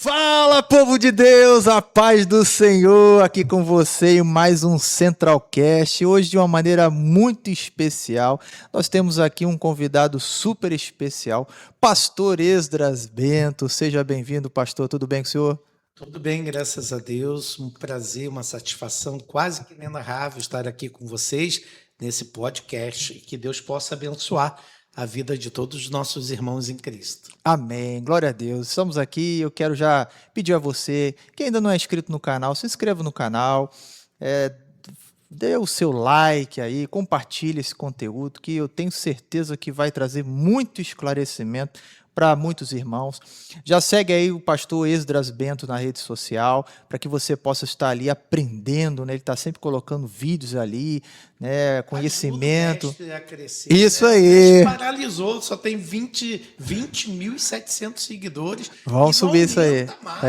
Fala, povo de Deus, a paz do Senhor, aqui com você em mais um Centralcast. Hoje, de uma maneira muito especial, nós temos aqui um convidado super especial, Pastor Esdras Bento. Seja bem-vindo, pastor. Tudo bem com o senhor? Tudo bem, graças a Deus. Um prazer, uma satisfação quase que inenarrável estar aqui com vocês nesse podcast e que Deus possa abençoar a vida de todos os nossos irmãos em Cristo. Amém, glória a Deus. Estamos aqui. Eu quero já pedir a você que ainda não é inscrito no canal, se inscreva no canal, é, dê o seu like aí, compartilhe esse conteúdo que eu tenho certeza que vai trazer muito esclarecimento para muitos irmãos. Já segue aí o pastor Esdras Bento na rede social, para que você possa estar ali aprendendo, né? Ele está sempre colocando vídeos ali, né? Conhecimento. Ajuda o mestre a crescer, Isso né? O aí. mestre paralisou, só tem 20.700 seguidores. Vamos E subir isso aí. aumenta mais,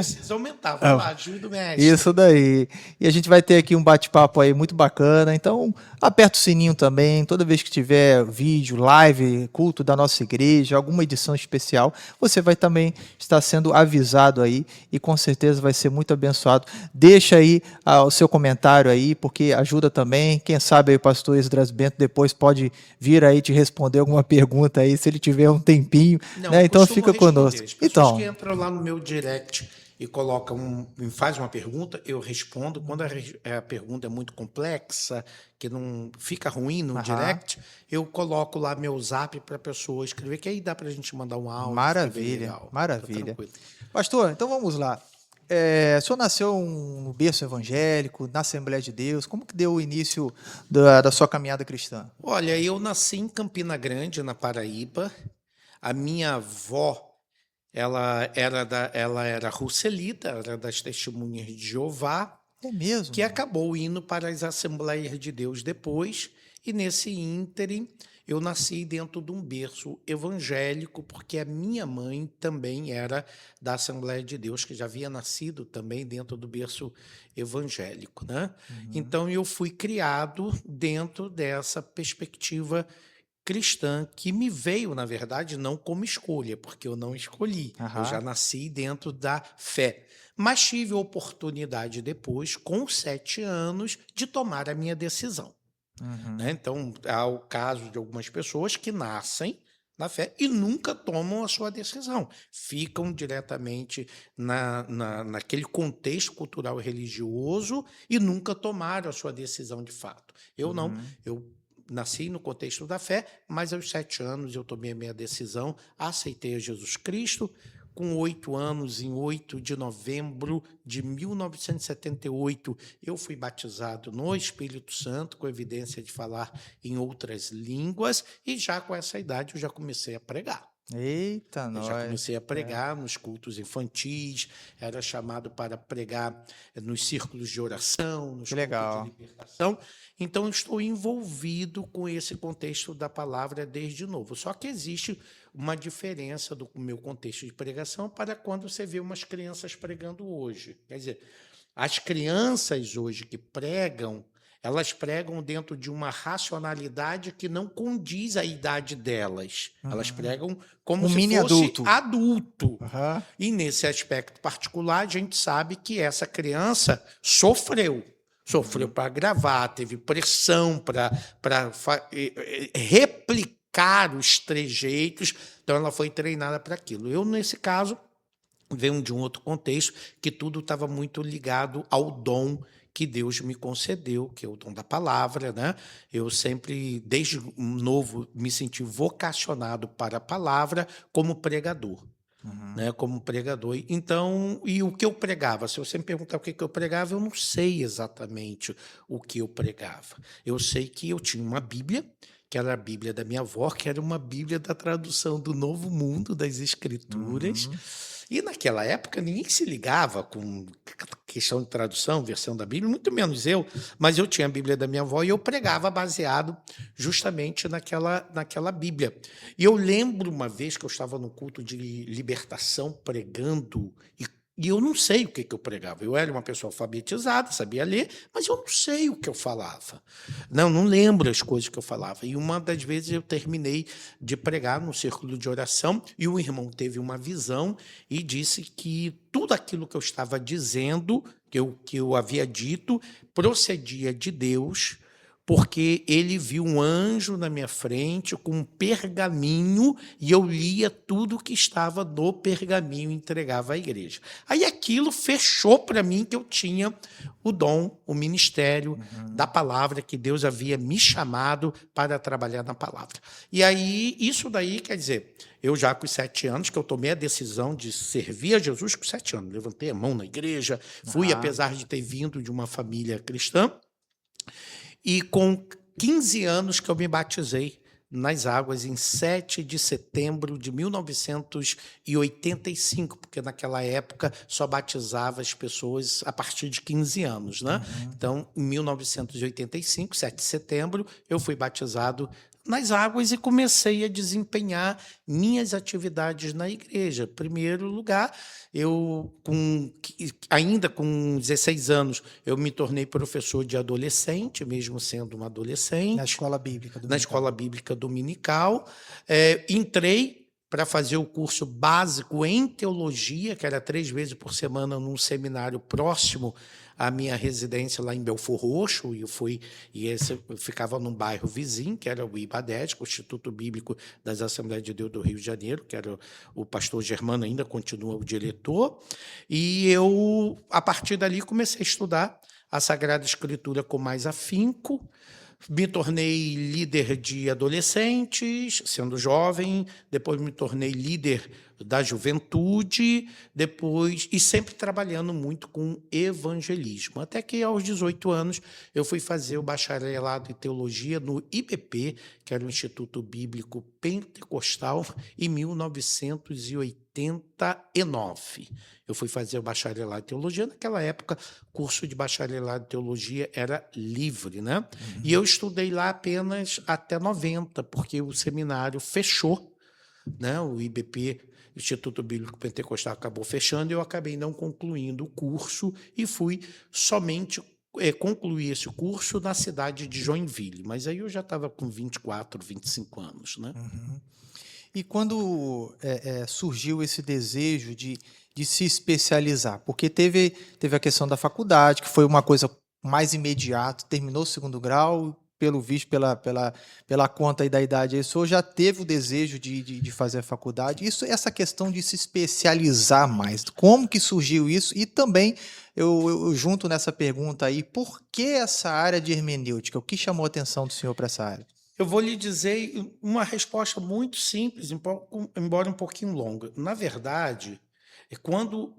precisa aumentar. Vai lá, ajuda o mestre. Isso daí. E a gente vai ter aqui um bate-papo aí muito bacana. Então, aperta o sininho também. Toda vez que tiver vídeo, live, culto da nossa igreja, alguma edição especial, você vai também estar sendo avisado aí e com certeza vai ser muito abençoado. Deixa aí o seu comentário aí, porque ajuda também. Quem sabe aí o pastor Esdras Bento depois pode vir aí te responder alguma pergunta aí, se ele tiver um tempinho. Não, né? Então costumo fica responder. conosco. As pessoas Então, que entram lá no meu direct e colocam, me faz uma pergunta, eu respondo. Quando a pergunta é muito complexa, que não fica ruim no direct, eu coloco lá meu zap para a pessoa escrever, que aí dá para a gente mandar um áudio. maravilha, Legal. maravilha. Tá tranquilo. Pastor, então vamos lá. O senhor nasceu no berço evangélico, na Assembleia de Deus. Como que deu o início da sua caminhada cristã? Olha, eu nasci em Campina Grande, na Paraíba. A minha avó, ela era Russelita, era das Testemunhas de Jeová, É mesmo? que acabou indo para as Assembleias de Deus depois, e nesse ínterim eu nasci dentro de um berço evangélico, porque a minha mãe também era da Assembleia de Deus, que já havia nascido também dentro do berço evangélico, né? Então eu fui criado dentro dessa perspectiva cristã que me veio, na verdade, não como escolha, porque eu não escolhi. Eu Aham. já nasci dentro da fé. Mas tive a oportunidade depois, com 7 anos, de tomar a minha decisão. Né? Então, há o caso de algumas pessoas que nascem na fé e nunca tomam a sua decisão. Ficam diretamente naquele contexto cultural e religioso e nunca tomaram a sua decisão de fato. Eu não. Eu nasci no contexto da fé, mas aos 7 anos eu tomei a minha decisão, aceitei a Jesus Cristo. Com 8 anos, em 8 de novembro de 1978, eu fui batizado no Espírito Santo, com evidência de falar em outras línguas, e já com essa idade eu já comecei a pregar. Eita, Eu nós. já comecei a pregar nos cultos infantis, era chamado para pregar nos círculos de oração, nos Que cultos legal. de libertação. Então, eu estou envolvido com esse contexto da palavra desde novo. Só que existe uma diferença do meu contexto de pregação para quando você vê umas crianças pregando hoje. Quer dizer, as crianças hoje que pregam, elas pregam dentro de uma racionalidade que não condiz à idade delas. Elas pregam como Um se mini fosse adulto. adulto. Aham. E nesse aspecto particular, a gente sabe que essa criança sofreu. Sofreu para gravar, teve pressão para replicar os trejeitos, então ela foi treinada para aquilo. Eu, nesse caso, venho de um outro contexto que tudo estava muito ligado ao dom que Deus me concedeu, que é o dom da palavra, né? Eu sempre, desde novo, me senti vocacionado para a palavra como pregador. Né, como pregador. Então, e o que eu pregava? Se você me perguntar o que eu pregava, eu não sei exatamente o que eu pregava. Eu sei que eu tinha uma Bíblia, que era a Bíblia da minha avó, que era uma Bíblia da tradução do Novo Mundo das Escrituras. E naquela época ninguém se ligava com questão de tradução, versão da Bíblia, muito menos eu, mas eu tinha a Bíblia da minha avó e eu pregava baseado justamente naquela Bíblia. E eu lembro uma vez que eu estava no culto de libertação pregando e E eu não sei o que eu pregava. Eu era uma pessoa alfabetizada, sabia ler, mas eu não sei o que eu falava. Não lembro as coisas que eu falava. E uma das vezes eu terminei de pregar no círculo de oração e o irmão teve uma visão e disse que tudo aquilo que eu estava dizendo, que eu havia dito, procedia de Deus, porque ele viu um anjo na minha frente com um pergaminho e eu lia tudo que estava no pergaminho e entregava à igreja. Aí aquilo fechou para mim que eu tinha o dom, o ministério da palavra, que Deus havia me chamado para trabalhar na palavra. E aí, isso daí, quer dizer, eu já com 7 anos, que eu tomei a decisão de servir a Jesus com 7 anos, levantei a mão na igreja, fui, apesar de ter vindo de uma família cristã, e com 15 anos que eu me batizei nas águas, em 7 de setembro de 1985, porque naquela época só batizava as pessoas a partir de 15 anos, né? Então, em 1985, 7 de setembro, eu fui batizado nas águas e comecei a desempenhar minhas atividades na igreja. Em primeiro lugar, ainda com 16 anos, eu me tornei professor de adolescente, mesmo sendo um adolescente. Na escola bíblica dominical. Na escola bíblica dominical. Entrei para fazer o curso básico em teologia, que era 3 vezes por semana num seminário próximo à minha residência lá em Belfor Roxo, eu ficava num bairro vizinho, que era o IBADESC, o Instituto Bíblico das Assembleias de Deus do Rio de Janeiro, que era o pastor Germano, ainda continua o diretor, e eu, a partir dali, comecei a estudar a Sagrada Escritura com mais afinco. Me tornei líder de adolescentes, sendo jovem, depois me tornei líder da juventude, e sempre trabalhando muito com evangelismo. Até que aos 18 anos eu fui fazer o bacharelado em teologia no IBP, que era o Instituto Bíblico Pentecostal, em 1989. Eu fui fazer o bacharelado em teologia. Naquela época, o curso de bacharelado em teologia era livre, né? E eu estudei lá apenas até 90, porque o seminário fechou, né? O IBP, Instituto Bíblico Pentecostal, acabou fechando e eu acabei não concluindo o curso e fui somente concluir esse curso na cidade de Joinville. Mas aí eu já estava com 24, 25 anos, né? E quando surgiu esse desejo de se especializar? Porque teve a questão da faculdade, que foi uma coisa mais imediata, terminou o 2º grau, pelo visto, pela conta aí da idade, o senhor já teve o desejo de fazer a faculdade. Essa questão de se especializar mais, como que surgiu isso? E também, eu junto nessa pergunta aí, por que essa área de hermenêutica? O que chamou a atenção do senhor para essa área? Eu vou lhe dizer uma resposta muito simples, embora um pouquinho longa. Na verdade, quando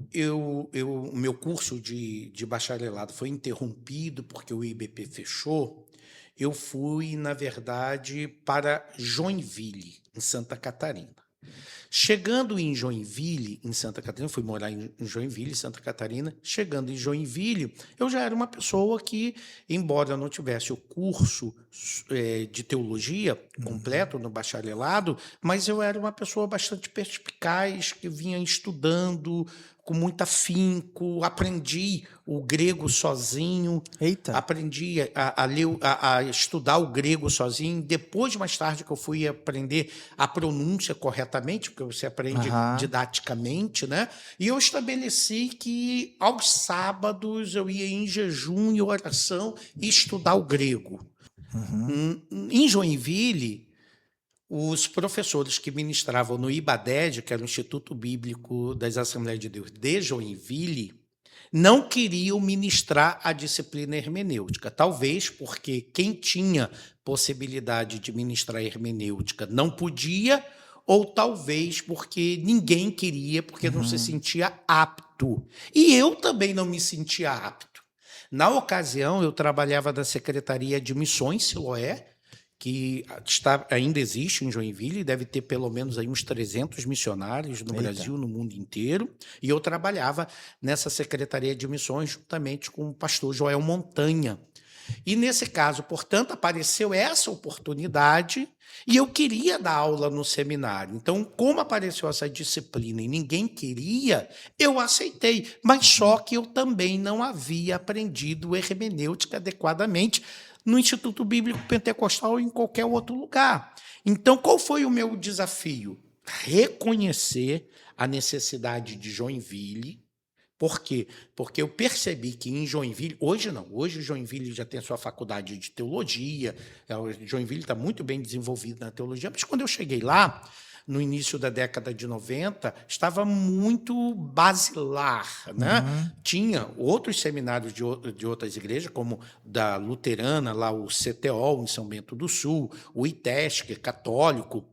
o meu curso de bacharelado foi interrompido porque o IBP fechou, eu fui, na verdade, para Joinville, em Santa Catarina. Chegando em Joinville, em Santa Catarina, fui morar em Joinville, Santa Catarina. Chegando em Joinville, eu já era uma pessoa que, embora não tivesse o curso de teologia completo no bacharelado, mas eu era uma pessoa bastante perspicaz, que vinha estudando com muito afinco, aprendi o grego sozinho. Eita. Aprendi a estudar o grego sozinho. Depois, mais tarde, que eu fui aprender a pronúncia corretamente, porque você aprende didaticamente, né? E eu estabeleci que aos sábados eu ia em jejum e oração e estudar o grego. Em Joinville, os professores que ministravam no IBADED, que era o Instituto Bíblico das Assembleias de Deus de Joinville, não queriam ministrar a disciplina hermenêutica. Talvez porque quem tinha possibilidade de ministrar hermenêutica não podia, ou talvez porque ninguém queria, porque não se sentia apto. E eu também não me sentia apto. Na ocasião, eu trabalhava na Secretaria de Missões, Siloé, que ainda existe em Joinville, deve ter pelo menos aí uns 300 missionários no Brasil, no mundo inteiro, e eu trabalhava nessa Secretaria de Missões juntamente com o pastor Joel Montanha. E, nesse caso, portanto, apareceu essa oportunidade e eu queria dar aula no seminário. Então, como apareceu essa disciplina e ninguém queria, eu aceitei. Mas só que eu também não havia aprendido hermenêutica adequadamente no Instituto Bíblico Pentecostal ou em qualquer outro lugar. Então, qual foi o meu desafio? Reconhecer a necessidade de Joinville. Por quê? Porque eu percebi que em Joinville, hoje não, hoje Joinville já tem a sua faculdade de teologia, Joinville está muito bem desenvolvido na teologia, mas quando eu cheguei lá, no início da década de 90, estava muito basilar, né? Tinha outros seminários de outras igrejas, como da luterana, lá o CTO, em São Bento do Sul, o ITESC, católico.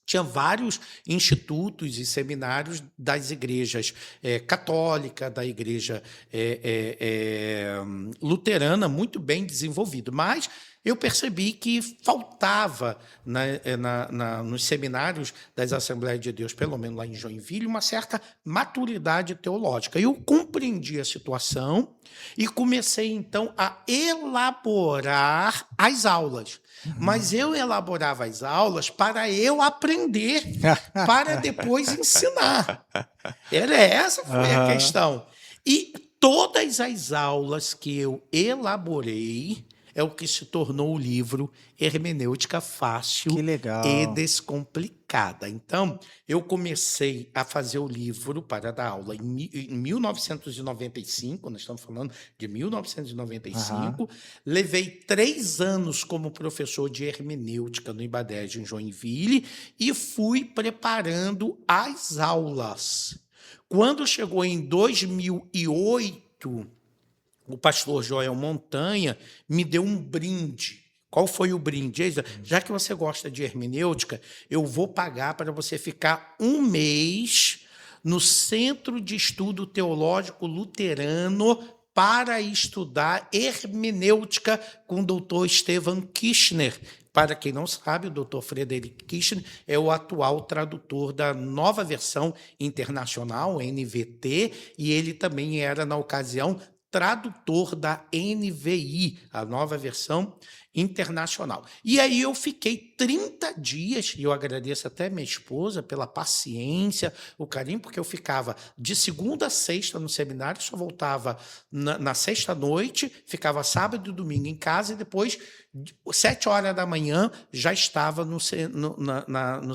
Tinha vários institutos e seminários das igrejas católica, da igreja luterana, muito bem desenvolvido. Mas eu percebi que faltava nos seminários das Assembleias de Deus, pelo menos lá em Joinville, uma certa maturidade teológica. Eu compreendi a situação e comecei, então, a elaborar as aulas. Mas eu elaborava as aulas para eu aprender, para depois ensinar. Essa foi a questão. E todas as aulas que eu elaborei é o que se tornou o livro Hermenêutica Fácil e Descomplicada. Então, eu comecei a fazer o livro para dar aula em 1995, nós estamos falando de 1995. Levei 3 anos como professor de hermenêutica no IBADEG, em Joinville, e fui preparando as aulas. Quando chegou em 2008, o pastor Joel Montanha me deu um brinde. Qual foi o brinde? Ele disse, já que você gosta de hermenêutica, eu vou pagar para você ficar 1 mês no Centro de Estudo Teológico Luterano para estudar hermenêutica com o doutor Stephen Kirchner. Para quem não sabe, o doutor Frederick Kirchner é o atual tradutor da Nova Versão Internacional, NVT, e ele também era, na ocasião, tradutor da NVI, a Nova Versão Internacional. E aí eu fiquei 30 dias, e eu agradeço até minha esposa pela paciência, o carinho, porque eu ficava de segunda a sexta no seminário, só voltava na sexta-noite, ficava sábado e domingo em casa, e depois, 7 horas da manhã, já estava no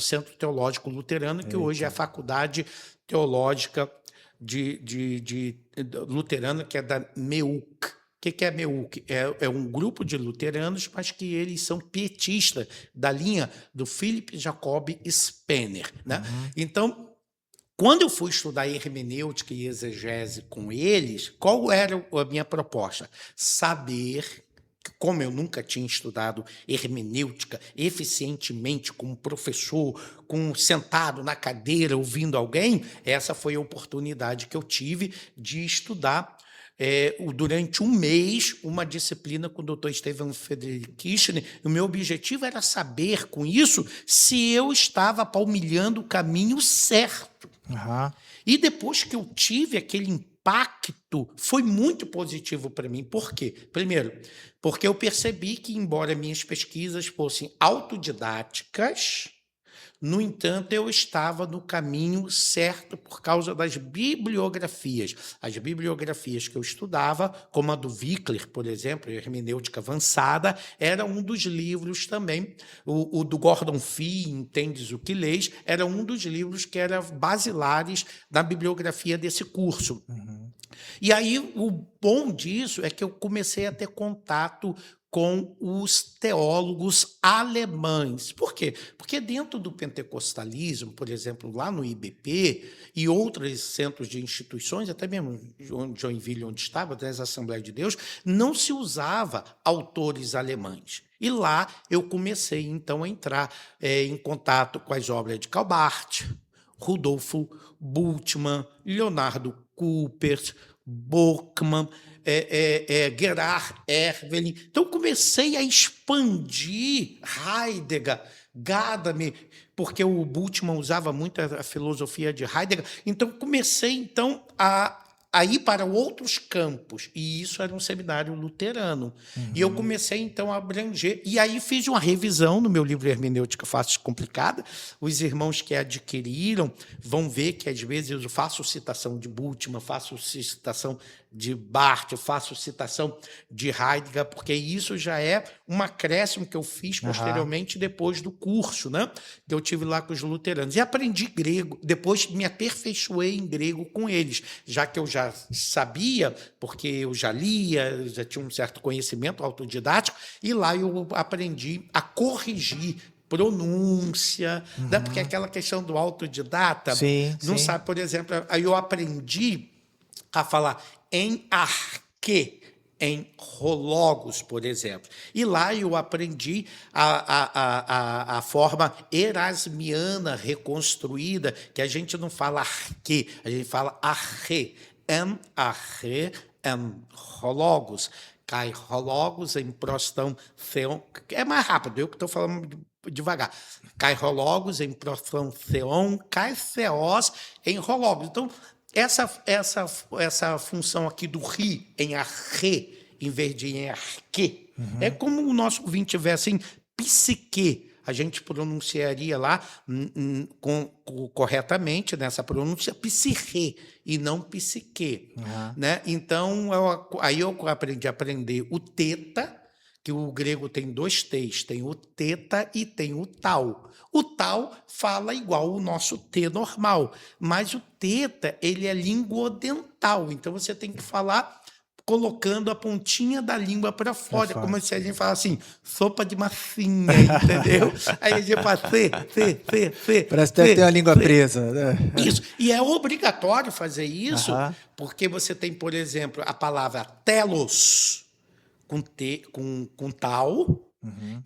Centro Teológico Luterano, que hoje é a Faculdade Teológica luterana, que é da MEUC. O que é MEUC? É um grupo de luteranos, mas que eles são pietistas, da linha do Philip Jacob Spener. Né? Então, quando eu fui estudar hermenêutica e exegese com eles, qual era a minha proposta? Saber, como eu nunca tinha estudado hermenêutica eficientemente como professor, sentado na cadeira ouvindo alguém, essa foi a oportunidade que eu tive de estudar durante 1 mês uma disciplina com o Dr. Stephen Frederick Kirchner. O meu objetivo era saber, com isso, se eu estava palmilhando o caminho certo. E depois que eu tive aquele impacto, foi muito positivo para mim. Por quê? Primeiro, porque eu percebi que, embora minhas pesquisas fossem autodidáticas, no entanto, eu estava no caminho certo por causa das bibliografias. As bibliografias que eu estudava, como a do Wickler, por exemplo, Hermenêutica Avançada, era um dos livros também. O do Gordon Fee, Entendes o que Lês, era um dos livros que eram basilares da bibliografia desse curso. E aí, o bom disso é que eu comecei a ter contato com os teólogos alemães. Por quê? Porque dentro do pentecostalismo, por exemplo, lá no IBP e outros centros de instituições, até mesmo Joinville, onde estava, das Assembleias de Deus, não se usava autores alemães. E lá eu comecei, então, a entrar em contato com as obras de Calbart, Rudolfo Bultmann, Leonardo Kuypers, Borkmann, Gerhard Evelyn. Então, comecei a expandir Heidegger, Gadamer, porque o Bultmann usava muito a filosofia de Heidegger. Então, comecei a a ir para outros campos. E isso era um seminário luterano. E eu comecei, então, a abranger. E aí fiz uma revisão no meu livro Hermenêutica Fácil e Complicada. Os irmãos que adquiriram vão ver que, às vezes, eu faço citação de Bultmann, faço citação de Barth, faço citação de Heidegger, porque isso já é um acréscimo que eu fiz posteriormente, depois do curso, né, que eu tive lá com os luteranos. E aprendi grego, depois me aperfeiçoei em grego com eles, já que eu já sabia, porque eu já lia, já tinha um certo conhecimento autodidático, e lá eu aprendi a corrigir pronúncia, né, porque aquela questão do autodidata, não sabe, por exemplo, aí eu aprendi a falar em arque, em rologos, por exemplo. E lá eu aprendi a forma erasmiana reconstruída, que a gente não fala arque, a gente fala arre, em arre, em rologos. Cai rologos em prostão theon. É mais rápido, eu que estou falando devagar. Cai rologos em prostão theon, cai theos em rologos. Então, essa função aqui do ri em arre, em vez de em arque, é como o nosso ouvinte tivesse em psique. A gente pronunciaria lá corretamente, nessa pronúncia, psique, e não psique. Né? Então, aí eu aprendi a aprender o teta, que o grego tem 2 T's, tem o teta e tem o tal. O tal fala igual o nosso T normal, mas o teta, ele é linguodental, então você tem que falar colocando a pontinha da língua para fora, como se a gente falasse assim, sopa de massinha, entendeu? Aí a gente fala C. Parece que deve ter uma língua presa. Né? Isso, e é obrigatório fazer isso, porque você tem, por exemplo, a palavra telos, com T, com tal,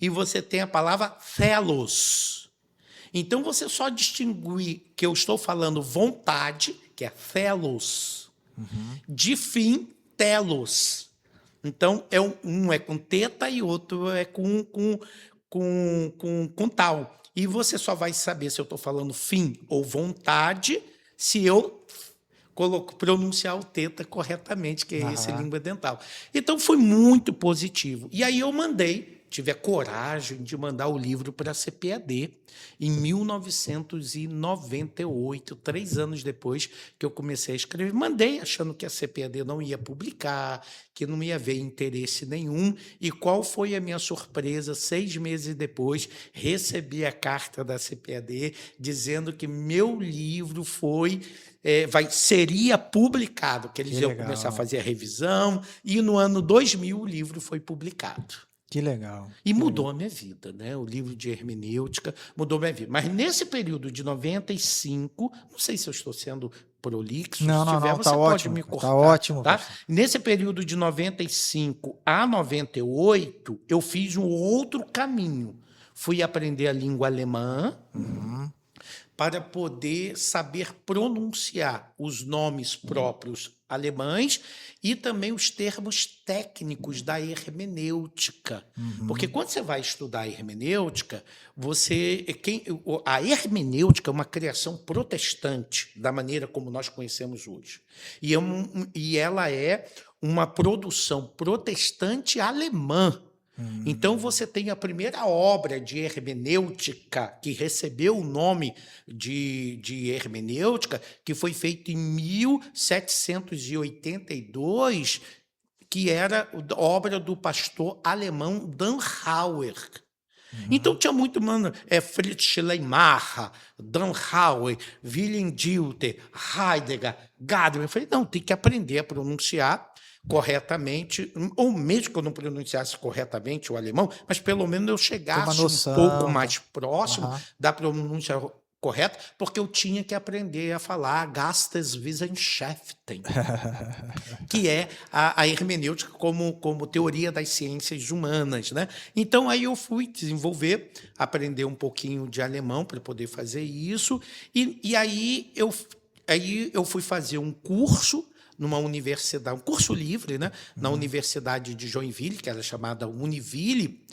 e você tem a palavra telos. Então, você só distinguir que eu estou falando vontade, que é telos, de fim, telos. Então, um é com teta e outro é com tal. E você só vai saber se eu estou falando fim ou vontade se eu pronunciar o teta corretamente, que é esse língua dental. Então, foi muito positivo. E aí eu tive a coragem de mandar o livro para a CPAD em 1998, 3 anos depois que eu comecei a escrever. Mandei achando que a CPAD não ia publicar, que não ia haver interesse nenhum. E qual foi a minha surpresa? 6 meses depois, recebi a carta da CPAD dizendo que meu livro seria publicado, que eles iam começar a fazer a revisão, e no ano 2000 o livro foi publicado. Que legal. E mudou a minha vida, né? O livro de hermenêutica mudou a minha vida. Mas nesse período de 95, não sei se eu estou sendo prolixo, não, se tiver, você tá pode ótimo, me cortar. Tá ótimo. Tá? Nesse período de 95 a 98, eu fiz um outro caminho. Fui aprender a língua alemã, para poder saber pronunciar os nomes próprios alemães e também os termos técnicos da hermenêutica. Porque quando você vai estudar a hermenêutica, a hermenêutica é uma criação protestante, da maneira como nós conhecemos hoje. E ela é uma produção protestante alemã. Então, você tem a primeira obra de hermenêutica que recebeu o nome de hermenêutica, que foi feita em 1782, que era obra do pastor alemão Dannhauer. Então, tinha muito, Fritz Schleiermacher, Dannhauer, Wilhelm Dilthey, Heidegger, Gadamer. Eu falei, não, tem que aprender a pronunciar corretamente, ou mesmo que eu não pronunciasse corretamente o alemão, mas pelo menos eu chegasse um pouco mais próximo da pronúncia correta, porque eu tinha que aprender a falar Geisteswissenschaften, que é a hermenêutica como teoria das ciências humanas, né? Então, aí eu fui aprender um pouquinho de alemão para poder fazer isso, e aí eu fui fazer um curso numa universidade, um curso livre, né, na Universidade de Joinville, que era chamada Univille,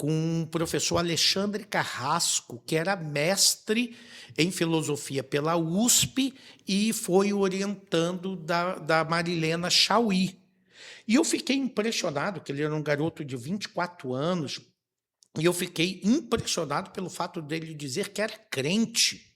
com o professor Alexandre Carrasco, que era mestre em filosofia pela USP e foi orientando da Marilena Chauí. E eu fiquei impressionado, que ele era um garoto de 24 anos, e eu fiquei impressionado pelo fato dele dizer que era crente,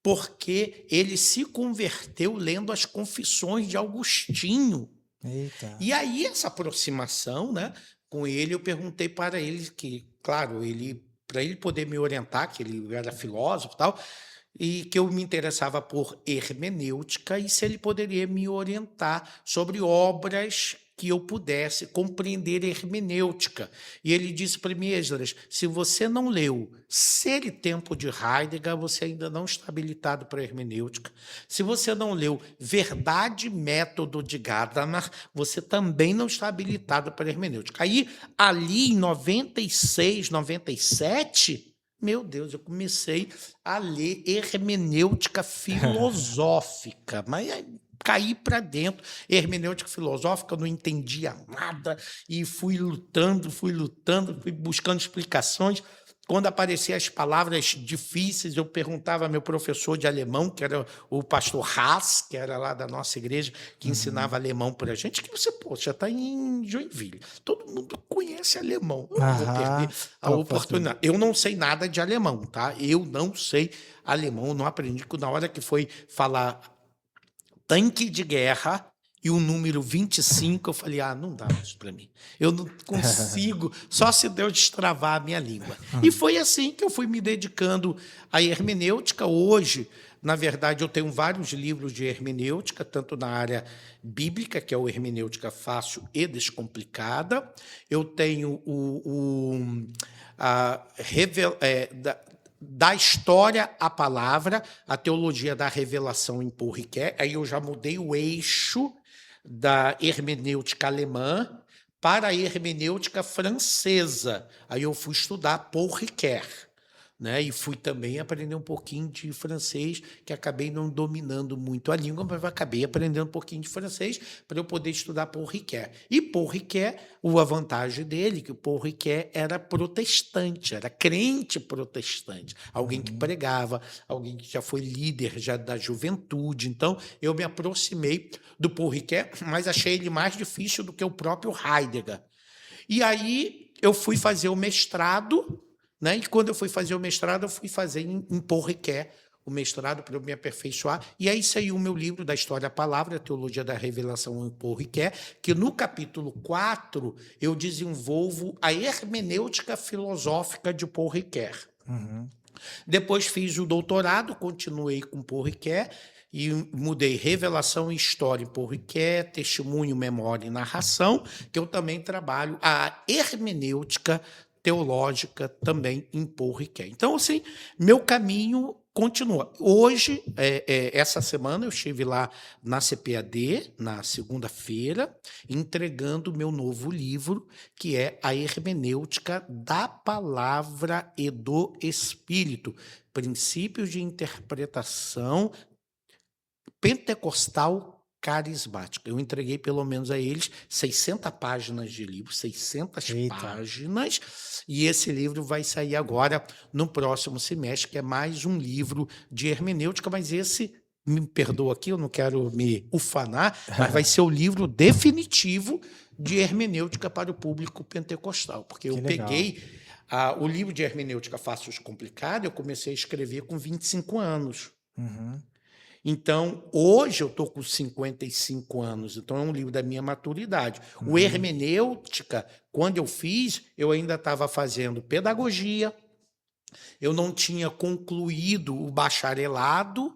porque ele se converteu lendo as Confissões de Agostinho. Eita. E aí, essa aproximação, né, com ele, eu perguntei para ele que, claro, para ele poder me orientar, que ele era filósofo e tal, e que eu me interessava por hermenêutica e se ele poderia me orientar sobre obras que eu pudesse compreender hermenêutica. E ele disse para mim, Esdras, se você não leu Ser e Tempo de Heidegger, você ainda não está habilitado para hermenêutica. Se você não leu Verdade e Método de Gadamer, você também não está habilitado para hermenêutica. Aí, ali em 96, 97... Meu Deus, eu comecei a ler hermenêutica filosófica, mas caí para dentro. Hermenêutica filosófica, eu não entendia nada e fui lutando, fui buscando explicações. Quando apareciam as palavras difíceis, eu perguntava ao meu professor de alemão, que era o pastor Haas, que era lá da nossa igreja, que ensinava alemão para a gente, que você, poxa, está em Joinville. Todo mundo conhece alemão. Eu não vou perder a oportunidade. Eu não sei nada de alemão, tá? Eu não sei alemão, não aprendi. Na hora que foi falar tanque de guerra e o número 25, eu falei, não dá isso para mim. Eu não consigo, só se Deus destravar a minha língua. E foi assim que eu fui me dedicando à hermenêutica. Hoje, na verdade, eu tenho vários livros de hermenêutica, tanto na área bíblica, que é o Hermenêutica Fácil e Descomplicada. Eu tenho da história à palavra, a teologia da revelação em Paul Ricoeur. Aí eu já mudei o eixo da hermenêutica alemã para a hermenêutica francesa. Aí eu fui estudar Paul Ricoeur, né? E fui também aprender um pouquinho de francês, que acabei não dominando muito a língua, mas acabei aprendendo um pouquinho de francês para eu poder estudar Paul Ricoeur. E Paul Ricoeur, a vantagem dele, que o Paul Ricoeur era protestante, era crente protestante, alguém que pregava, alguém que já foi líder já da juventude. Então, eu me aproximei do Paul Ricoeur, mas achei ele mais difícil do que o próprio Heidegger. E aí eu fui fazer o mestrado, né? E quando eu fui fazer o mestrado, eu fui fazer em Paul Ricoeur, o mestrado para eu me aperfeiçoar. E aí saiu o meu livro da História à Palavra, a Teologia da Revelação em Paul Ricoeur, que no capítulo 4 eu desenvolvo a hermenêutica filosófica de Paul Ricoeur. Depois fiz o doutorado, continuei com Paul Ricoeur, e mudei Revelação e História em Paul Ricoeur, Testemunho, Memória e Narração, que eu também trabalho a hermenêutica teológica também em Paul Ricoeur. Então, assim, meu caminho continua. Hoje, essa semana, eu estive lá na CPAD, na segunda-feira, entregando meu novo livro, que é a Hermenêutica da Palavra e do Espírito, Princípios de Interpretação Pentecostal Carismática. Eu entreguei pelo menos a eles 600 páginas de livro, 600 páginas, e esse livro vai sair agora no próximo semestre, que é mais um livro de hermenêutica, mas esse, me perdoa aqui, eu não quero me ufanar, mas vai ser o livro definitivo de hermenêutica para o público pentecostal, porque eu peguei o livro de hermenêutica Fácil e Complicado, eu comecei a escrever com 25 anos. Então, hoje eu estou com 55 anos, então é um livro da minha maturidade. O hermenêutica, quando eu fiz, eu ainda estava fazendo pedagogia, eu não tinha concluído o bacharelado,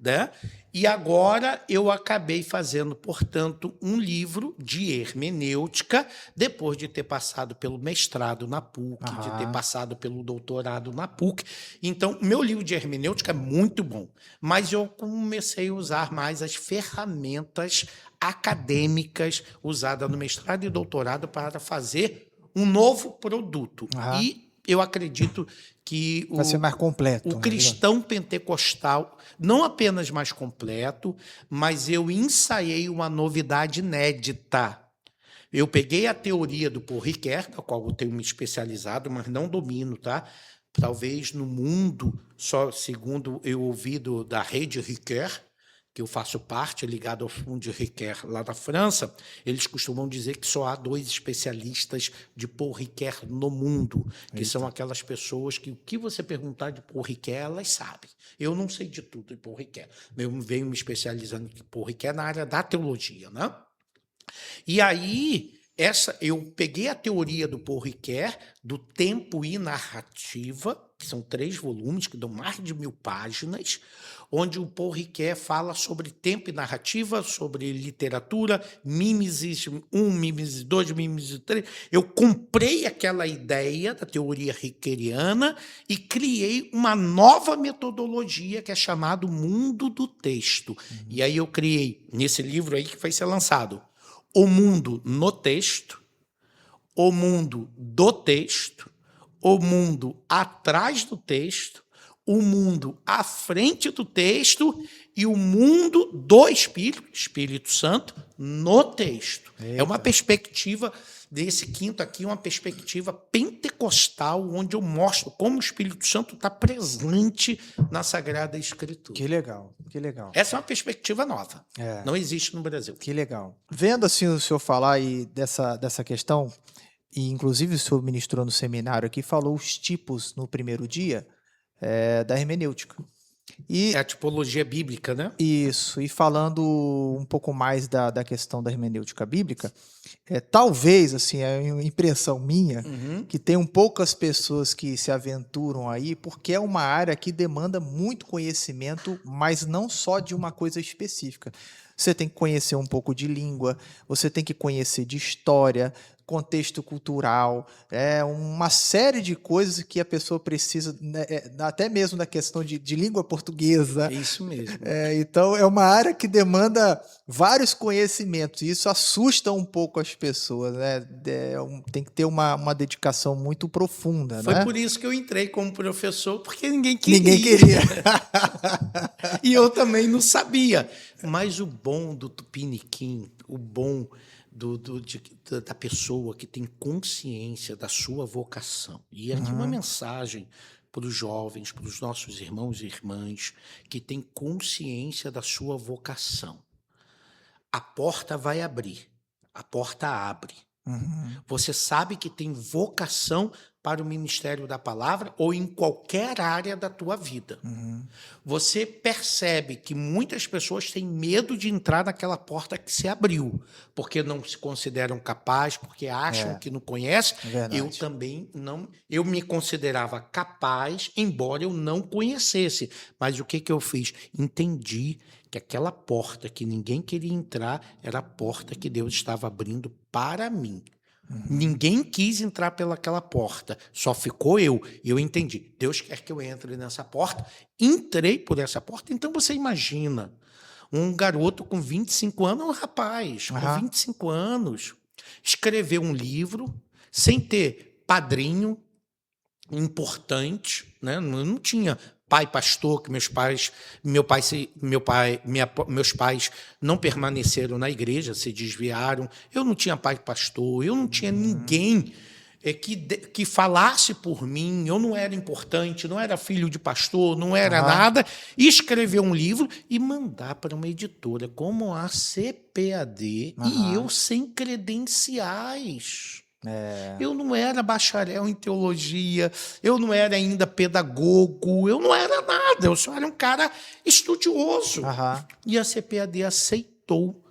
né? E agora eu acabei fazendo, portanto, um livro de hermenêutica, depois de ter passado pelo mestrado na PUC, de ter passado pelo doutorado na PUC. Então, meu livro de hermenêutica é muito bom, mas eu comecei a usar mais as ferramentas acadêmicas usadas no mestrado e doutorado para fazer um novo produto. E eu acredito que vai ser mais completo, o cristão pentecostal, não apenas mais completo, mas eu ensaiei uma novidade inédita, Eu peguei a teoria do Paul Ricoeur, da qual eu tenho me especializado, mas não domino, tá? Talvez no mundo, só segundo eu ouvi da rede Ricoeur, que eu faço parte, ligado ao Fundo Ricoeur lá na França, eles costumam dizer que só há 2 especialistas de Paul Ricoeur no mundo, que são aquelas pessoas que o que você perguntar de Paul Ricoeur, elas sabem. Eu não sei de tudo de Paul Ricoeur. Eu venho me especializando em Paul Ricoeur na área da teologia, né? E aí, eu peguei a teoria do Paul Ricoeur, do tempo e narrativa, que são 3 volumes, que dão mais de 1000 páginas, onde o Paul Ricoeur fala sobre tempo e narrativa, sobre literatura, mimesis 1, mimesis 2, mimesis 3. Eu comprei aquela ideia da teoria ricoeuriana e criei uma nova metodologia que é chamada Mundo do Texto. E aí eu criei, nesse livro aí que vai ser lançado, o mundo no texto, o mundo do texto, o mundo atrás do texto, o mundo à frente do texto e o mundo do Espírito Santo, no texto. Eita. É uma perspectiva desse quinto aqui, uma perspectiva pentecostal, onde eu mostro como o Espírito Santo está presente na Sagrada Escritura. Que legal, que legal. Essa é uma perspectiva nova. É. Não existe no Brasil. Que legal. Vendo assim o senhor falar aí dessa questão, e inclusive o senhor ministrou no seminário aqui, falou os tipos no primeiro dia da hermenêutica. E É a tipologia bíblica, né? isso, e falando um pouco mais da questão da hermenêutica bíblica, talvez, assim, é uma impressão minha, que tem poucas pessoas que se aventuram aí, porque é uma área que demanda muito conhecimento, mas não só de uma coisa específica. Você tem que conhecer um pouco de língua, você tem que conhecer de história, contexto cultural, uma série de coisas que a pessoa precisa, né, até mesmo na questão de língua portuguesa. É isso mesmo. Então, é uma área que demanda vários conhecimentos, e isso assusta um pouco as pessoas, né? Tem que ter uma dedicação muito profunda, Foi né? por isso que eu entrei como professor, porque ninguém queria. Ninguém queria. E eu também não sabia. Mas o bom do Tupiniquim, o bom da pessoa que tem consciência da sua vocação. E aqui uma mensagem para os jovens, para os nossos irmãos e irmãs, que têm consciência da sua vocação. A porta vai abrir, a porta abre. Você sabe que tem vocação para o ministério da palavra ou em qualquer área da tua vida. Você percebe que muitas pessoas têm medo de entrar naquela porta que se abriu, porque não se consideram capazes, porque acham que não conhecem. Eu também não. Eu me considerava capaz, embora eu não conhecesse. Mas o que eu fiz? Entendi que aquela porta que ninguém queria entrar era a porta que Deus estava abrindo para mim. Ninguém quis entrar pelaquela porta, só ficou eu. E eu entendi, Deus quer que eu entre nessa porta. Entrei por essa porta. Então você imagina um garoto com 25 anos, um rapaz com 25 anos, escrever um livro sem ter padrinho importante, né? Não tinha pai pastor, que meus pais não permaneceram na igreja, se desviaram. Eu não tinha pai pastor, eu não tinha ninguém que falasse por mim. Eu não era importante, não era filho de pastor, não era nada. E escrever um livro e mandar para uma editora como a CPAD e eu sem credenciais. Eu não era bacharel em teologia, eu não era ainda pedagogo, eu não era nada, eu só era um cara estudioso. E a CPAD aceitou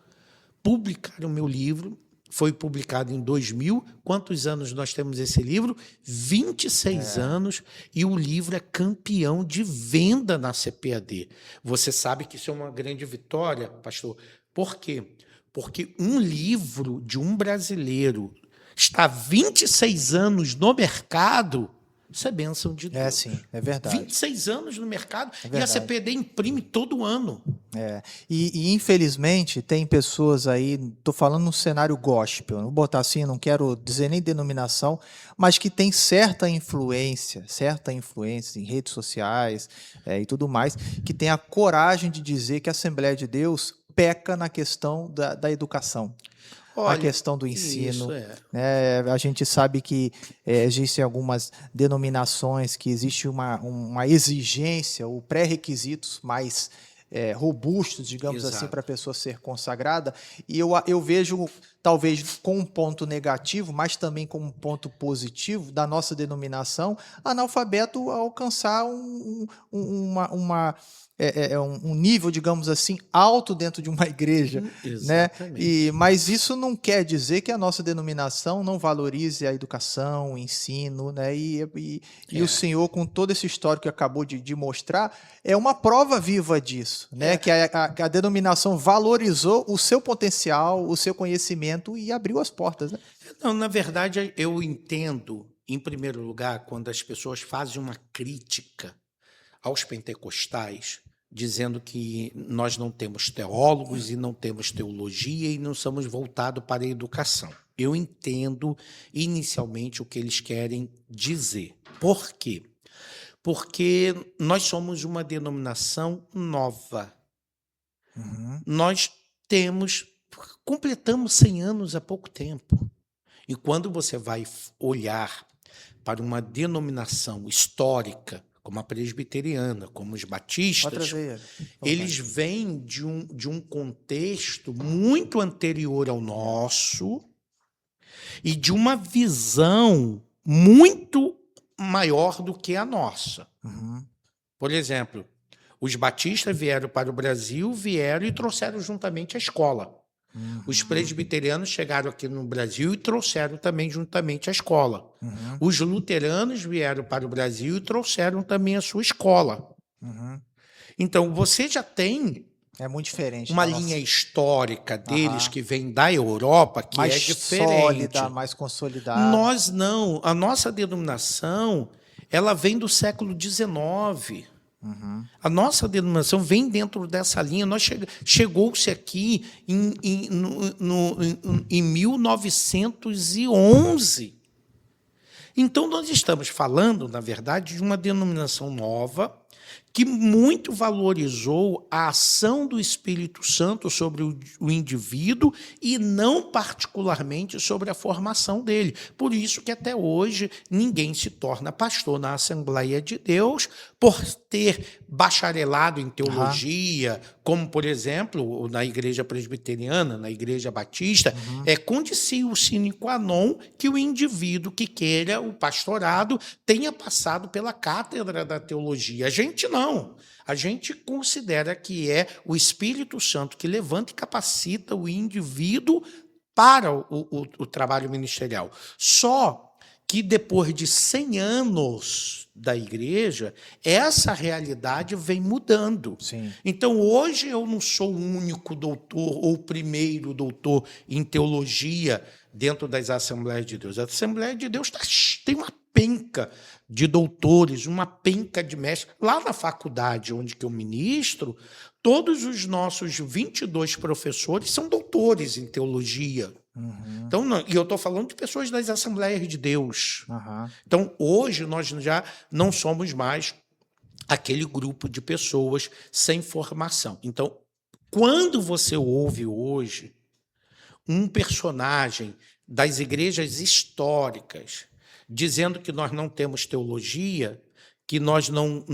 publicar o meu livro. Foi publicado em 2000. Quantos anos nós temos esse livro? 26 anos. E o livro é campeão de venda na CPAD. Você sabe que isso é uma grande vitória, pastor. Por quê? Porque um livro de um brasileiro está 26 anos no mercado, isso é bênção de Deus. Sim, é verdade. 26 anos no mercado e a CPAD imprime todo ano. E infelizmente tem pessoas aí, estou falando no cenário gospel, vou botar assim, não quero dizer nem denominação, mas que tem certa influência em redes sociais e tudo mais, que tem a coragem de dizer que a Assembleia de Deus peca na questão da educação. a Olha, questão do isso ensino. é. A gente sabe que existem algumas denominações que existe uma exigência, ou pré-requisitos mais robustos, digamos assim, para a Exato. pessoa ser consagrada. E eu vejo, talvez com um ponto negativo, mas também com um ponto positivo da nossa denominação, analfabeto alcançar um nível, digamos assim, alto dentro de uma igreja, né? Exatamente. Mas isso não quer dizer que a nossa denominação não valorize a educação, o ensino, né? E o É, senhor, com todo esse histórico que acabou de mostrar, é uma prova viva disso, né? é. Que a denominação valorizou o seu potencial, o seu conhecimento e abriu as portas, né? Não, na verdade, eu entendo, em primeiro lugar, quando as pessoas fazem uma crítica aos pentecostais, dizendo que nós não temos teólogos e não temos teologia e não somos voltados para a educação. Eu entendo inicialmente o que eles querem dizer. Por quê? Porque nós somos uma denominação nova. Uhum. Nós completamos 100 anos há pouco tempo. E quando você vai olhar para uma denominação histórica, como a presbiteriana, como os Pode batistas, trazer. eles vêm de um contexto muito anterior ao nosso e de uma visão muito maior do que a nossa. Uhum. Por exemplo, os batistas vieram para o Brasil, vieram e trouxeram juntamente a escola. Os presbiterianos chegaram aqui no Brasil e trouxeram também juntamente a escola. Uhum. Os luteranos vieram para o Brasil e trouxeram também a sua escola. Uhum. Então, você já tem É muito diferente uma da nossa. linha histórica deles Aham. que vem da Europa, que Mais é sólida, diferente. mais consolidada. Nós não. A nossa denominação, ela vem do século XIX. Uhum. A nossa denominação vem dentro dessa linha. Chegou-se aqui em 1911. Então, nós estamos falando, na verdade, de uma denominação nova que muito valorizou a ação do Espírito Santo sobre o indivíduo e não particularmente sobre a formação dele. Por isso que até hoje ninguém se torna pastor na Assembleia de Deus por ter bacharelado em teologia, como, por exemplo, na Igreja Presbiteriana, na Igreja Batista, é condicivo sine qua non que o indivíduo que queira o pastorado tenha passado pela cátedra da teologia. A gente não. A gente considera que é o Espírito Santo que levanta e capacita o indivíduo para o trabalho ministerial. Só que depois de 100 anos da igreja, essa realidade vem mudando. Sim. Então, hoje eu não sou o único doutor ou o primeiro doutor em teologia dentro das Assembleias de Deus. A Assembleia de Deus tem uma penca de doutores, uma penca de mestres. Lá na faculdade onde que eu ministro, todos os nossos 22 professores são doutores em teologia. Então, e eu estou falando de pessoas das Assembleias de Deus. Então, hoje, nós já não somos mais aquele grupo de pessoas sem formação. Então, quando você ouve hoje um personagem das igrejas históricas dizendo que nós não temos teologia, que nós não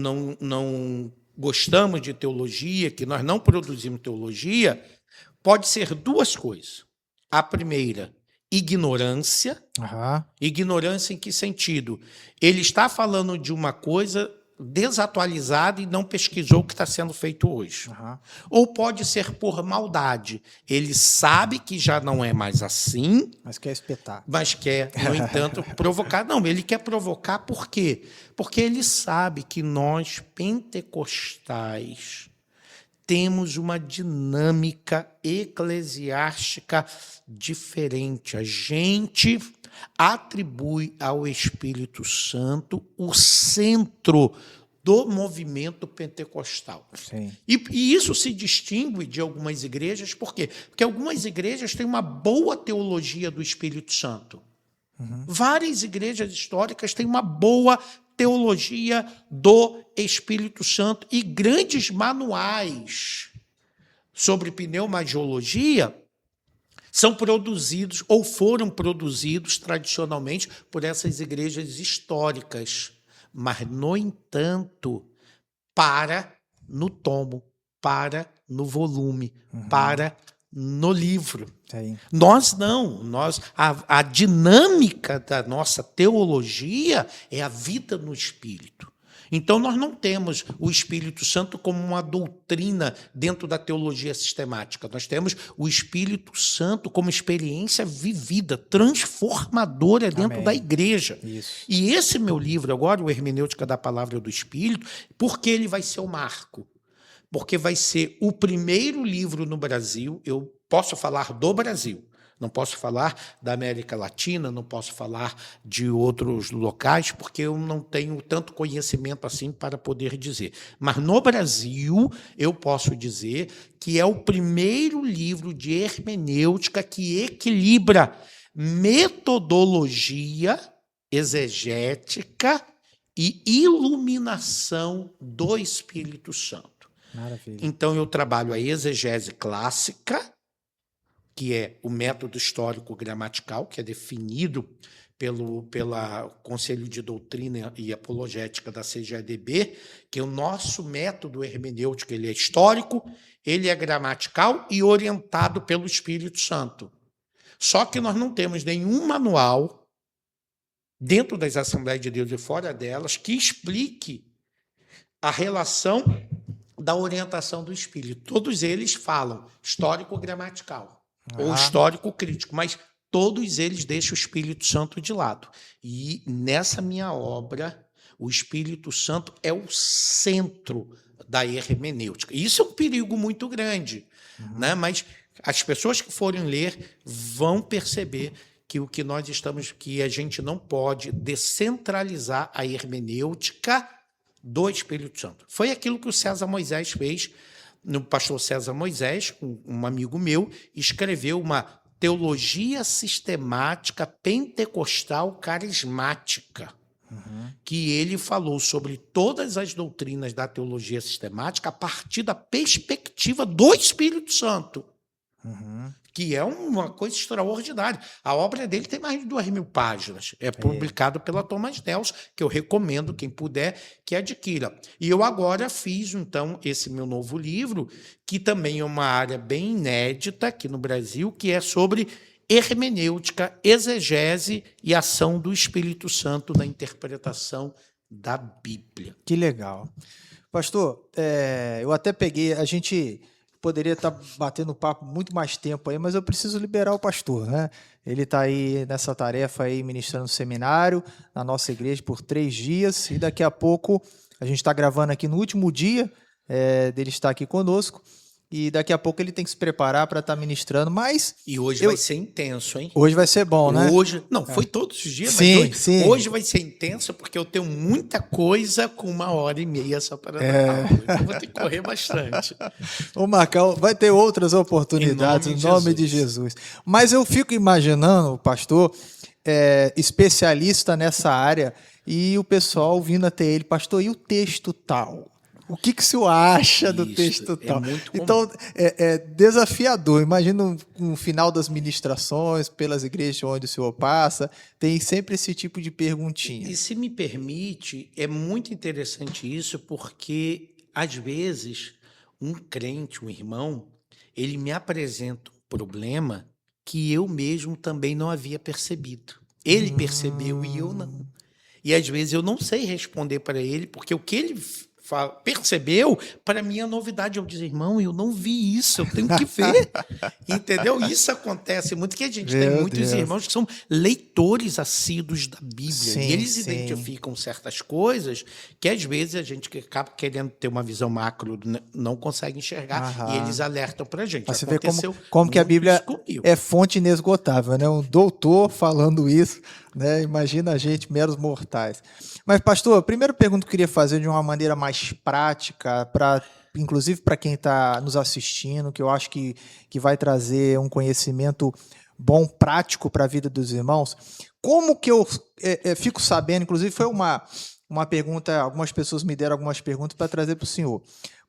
gostamos de teologia, que nós não produzimos teologia, pode ser duas coisas. A primeira, ignorância. Ignorância em que sentido? Ele está falando de uma coisa desatualizada e não pesquisou o que está sendo feito hoje. Ou pode ser por maldade. Ele sabe que já não é mais assim, mas quer espetar. Mas quer, no entanto, provocar. Não, ele quer provocar por quê? Porque ele sabe que nós, pentecostais, temos uma dinâmica eclesiástica diferente. A gente atribui ao Espírito Santo o centro do movimento pentecostal. Sim. E isso se distingue de algumas igrejas, por quê? Porque algumas igrejas têm uma boa teologia do Espírito Santo. Várias igrejas históricas têm uma boa teologia do Espírito Santo e grandes manuais sobre pneumagiologia São produzidos ou foram produzidos tradicionalmente por essas igrejas históricas. Mas, no entanto, para no tomo, para no volume, para no livro. Sim. Nós não, a dinâmica da nossa teologia é a vida no Espírito. Então, nós não temos o Espírito Santo como uma doutrina dentro da teologia sistemática. Nós temos o Espírito Santo como experiência vivida, transformadora dentro Amém. da igreja. Isso. E esse meu livro agora, o Hermenêutica da Palavra do Espírito, porque ele vai ser o marco? Porque vai ser o primeiro livro no Brasil, eu posso falar do Brasil, não posso falar da América Latina, não posso falar de outros locais, porque eu não tenho tanto conhecimento assim para poder dizer. Mas no Brasil, eu posso dizer que é o primeiro livro de hermenêutica que equilibra metodologia exegética e iluminação do Espírito Santo. Maravilha. Então, eu trabalho a exegese clássica, que é o método histórico-gramatical, que é definido pelo Conselho de Doutrina e Apologética da CGADB, que é o nosso método hermenêutico, ele é histórico, ele é gramatical e orientado pelo Espírito Santo. Só que nós não temos nenhum manual dentro das Assembleias de Deus e fora delas que explique a relação da orientação do Espírito. Todos eles falam histórico-gramatical ou histórico-crítico, mas todos eles deixam o Espírito Santo de lado. E nessa minha obra, o Espírito Santo é o centro da hermenêutica. Isso é um perigo muito grande, né? Mas as pessoas que forem ler vão perceber que o que nós estamos, que a gente não pode descentralizar a hermenêutica do Espírito Santo. Foi aquilo que o César Moisés fez, o pastor César Moisés, um amigo meu, escreveu uma teologia sistemática pentecostal carismática, que ele falou sobre todas as doutrinas da teologia sistemática a partir da perspectiva do Espírito Santo. Que é uma coisa extraordinária. A obra dele tem mais de 2.000 páginas. É publicado pela Thomas Nelson, que eu recomendo, quem puder, que adquira. E eu agora fiz, então, esse meu novo livro, que também é uma área bem inédita aqui no Brasil, que é sobre hermenêutica, exegese e ação do Espírito Santo na interpretação da Bíblia. Que legal. Pastor, eu até peguei, a gente poderia estar batendo papo muito mais tempo aí, mas eu preciso liberar o pastor, né? Ele está aí nessa tarefa aí, ministrando seminário na nossa igreja por 3 dias, e daqui a pouco a gente está gravando aqui no último dia dele estar aqui conosco, e daqui a pouco ele tem que se preparar para estar ministrando, mas... E hoje vai ser intenso, hein? Hoje vai ser bom, né? Hoje, não, foi todos os dias, Sim, mas sim. hoje vai ser intenso, porque eu tenho muita coisa com 1h30 só para dar aula. Então vou ter que correr bastante. Ô, Marcão, vai ter outras oportunidades, em nome de Jesus. Mas eu fico imaginando, pastor, especialista nessa área, e o pessoal vindo até ele, pastor, e o texto tal? O que o senhor acha do texto tal? Muito comum. Então, é desafiador. Imagina no final das ministrações, pelas igrejas onde o senhor passa, tem sempre esse tipo de perguntinha. E se me permite, é muito interessante isso, porque, às vezes, um crente, um irmão, ele me apresenta um problema que eu mesmo também não havia percebido. Ele percebeu e eu não. E, às vezes, eu não sei responder para ele, porque o que ele percebeu, para mim, a novidade. Eu disse, irmão, eu não vi isso, eu tenho que ver. Entendeu? Isso acontece muito, que a gente tem muitos irmãos que são leitores assíduos da Bíblia. Sim, e eles sim. identificam certas coisas que, às vezes, a gente que acaba querendo ter uma visão macro não consegue enxergar, e eles alertam para a gente. Você vê como que a Bíblia é fonte inesgotável, né? Um doutor falando isso, né? Imagina a gente, meros mortais. Mas, pastor, a primeira pergunta que eu queria fazer de uma maneira mais prática, inclusive para quem está nos assistindo, que eu acho que vai trazer um conhecimento bom, prático para a vida dos irmãos. Como que eu fico sabendo, inclusive foi uma pergunta, algumas pessoas me deram algumas perguntas para trazer para o senhor.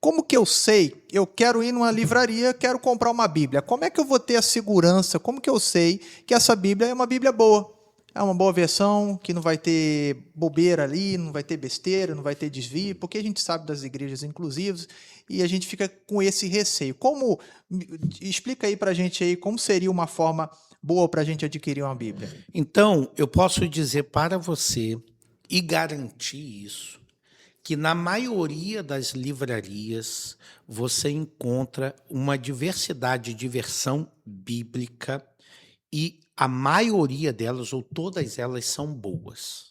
como que eu sei? Eu quero ir numa livraria, quero comprar uma Bíblia. Como é que eu vou ter a segurança? Como que eu sei que essa Bíblia é uma Bíblia boa? É uma boa versão, que não vai ter bobeira ali, não vai ter besteira, não vai ter desvio, porque a gente sabe das igrejas inclusivas e a gente fica com esse receio. Explica aí pra gente aí como seria uma forma boa para a gente adquirir uma Bíblia. Então, eu posso dizer para você e garantir isso, que na maioria das livrarias você encontra uma diversidade de versão bíblica e a maioria delas, ou todas elas, são boas.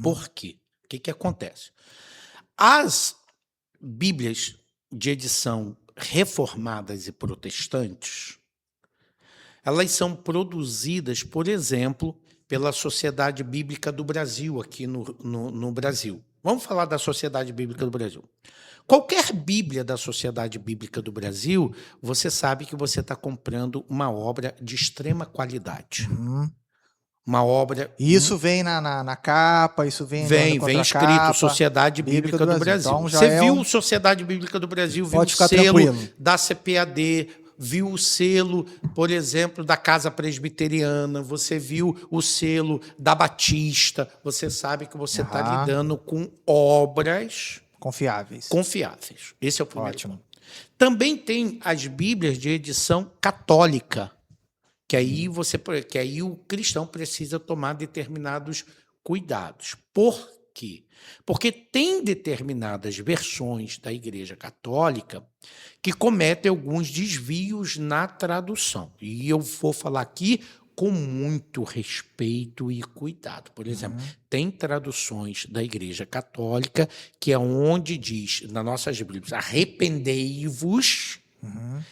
Por quê? O que acontece? As Bíblias de edição reformadas e protestantes, elas são produzidas, por exemplo, pela Sociedade Bíblica do Brasil, aqui no Brasil. Vamos falar da Sociedade Bíblica do Brasil. Qualquer Bíblia da Sociedade Bíblica do Brasil, você sabe que você está comprando uma obra de extrema qualidade. Uma obra... E isso vem na capa, isso vem Vem escrito Sociedade Bíblica do Brasil. Então, você viu Sociedade Bíblica do Brasil, viu o selo da CPAD, viu o selo, por exemplo, da Casa Presbiteriana, você viu o selo da Batista, você sabe que você está lidando com obras confiáveis. Esse é o primeiro ponto. Também tem as Bíblias de edição católica, que aí o cristão precisa tomar determinados cuidados. Por quê? Porque tem determinadas versões da Igreja Católica que cometem alguns desvios na tradução. E eu vou falar aqui com muito respeito e cuidado. Por exemplo, tem traduções da Igreja Católica que é onde diz, nas nossas Bíblias, arrependei-vos,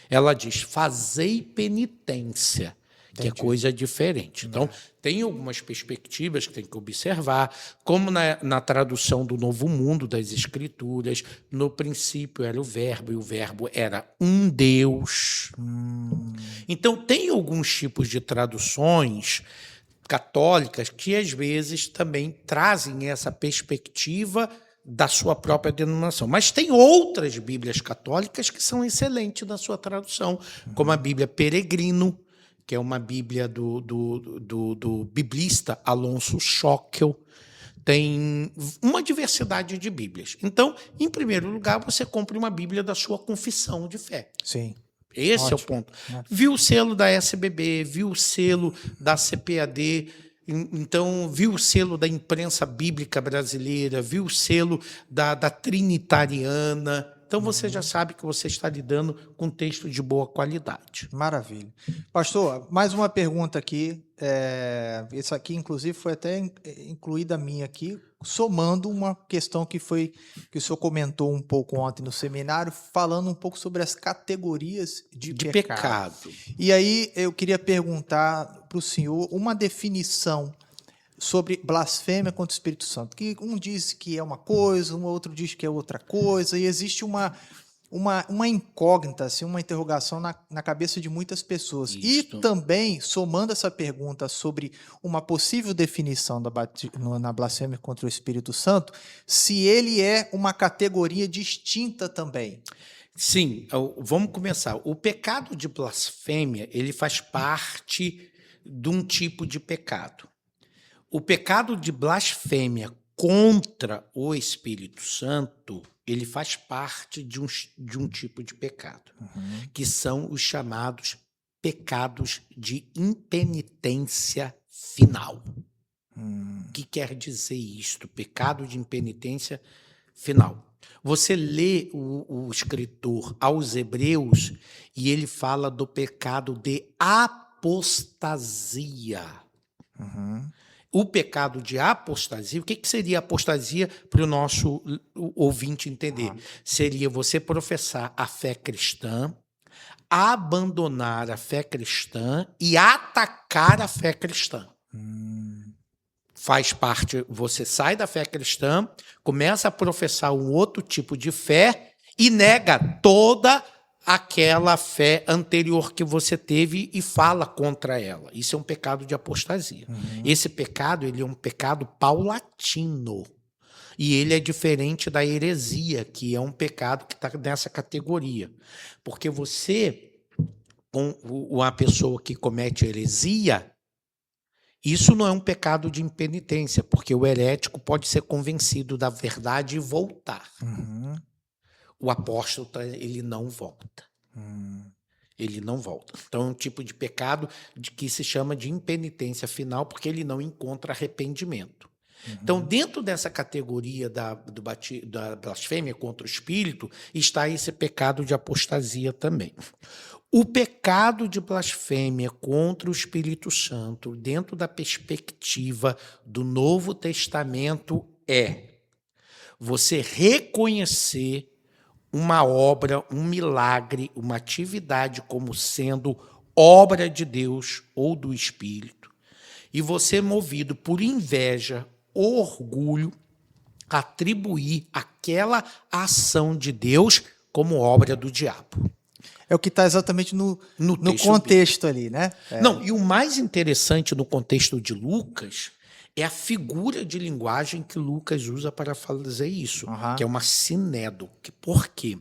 ela diz, fazei penitência. Que é coisa diferente. Então, tem algumas perspectivas que tem que observar, como na tradução do Novo Mundo das Escrituras, no princípio era o Verbo, e o Verbo era um Deus. Então, tem alguns tipos de traduções católicas que, às vezes, também trazem essa perspectiva da sua própria denominação. Mas tem outras Bíblias católicas que são excelentes na sua tradução, como a Bíblia Peregrino, que é uma Bíblia do biblista Alonso Schockel. Tem uma diversidade de Bíblias. Então, em primeiro lugar, você compra uma Bíblia da sua confissão de fé. Sim. Esse é o ponto. Viu o selo da SBB, viu o selo da CPAD, então viu o selo da imprensa bíblica brasileira, viu o selo da Trinitariana. Então, você já sabe que você está lidando com texto de boa qualidade. Maravilha. Pastor, mais uma pergunta aqui. Essa aqui, inclusive, foi até incluída a minha aqui, somando uma questão que o senhor comentou um pouco ontem no seminário, falando um pouco sobre as categorias de pecado. E aí, eu queria perguntar para o senhor uma definição sobre blasfêmia contra o Espírito Santo, que um diz que é uma coisa, um outro diz que é outra coisa, e existe uma incógnita, assim, uma interrogação na cabeça de muitas pessoas. Isso. E também, somando essa pergunta sobre uma possível definição na blasfêmia contra o Espírito Santo, se ele é uma categoria distinta também. Sim, vamos começar. O pecado de blasfêmia, ele faz parte de um tipo de pecado. O pecado de blasfêmia contra o Espírito Santo, ele faz parte de um tipo de pecado, que são os chamados pecados de impenitência final. O que quer dizer isto? Pecado de impenitência final. Você lê o escritor aos Hebreus e ele fala do pecado de apostasia. O pecado de apostasia, o que seria apostasia para o nosso ouvinte entender? Seria você professar a fé cristã, abandonar a fé cristã e atacar a fé cristã. Faz parte, você sai da fé cristã, começa a professar um outro tipo de fé e nega toda aquela fé anterior que você teve e fala contra ela. Isso é um pecado de apostasia. Esse pecado, ele é um pecado paulatino. E ele é diferente da heresia, que é um pecado que está nessa categoria. Porque você, uma pessoa que comete heresia, isso não é um pecado de impenitência, porque o herético pode ser convencido da verdade e voltar. Uhum. O apóstata, ele não volta. Ele não volta. Então, é um tipo de pecado que se chama de impenitência final, porque ele não encontra arrependimento. Então, dentro dessa categoria da blasfêmia contra o Espírito, está esse pecado de apostasia também. O pecado de blasfêmia contra o Espírito Santo, dentro da perspectiva do Novo Testamento, é você reconhecer uma obra, um milagre, uma atividade como sendo obra de Deus ou do Espírito, e você, movido por inveja, orgulho, atribuir aquela ação de Deus como obra do diabo. É o que está exatamente no texto contexto ali, né? Não, e o mais interessante no contexto de Lucas é a figura de linguagem que Lucas usa para fazer isso, que é uma sinédoque. Por quê?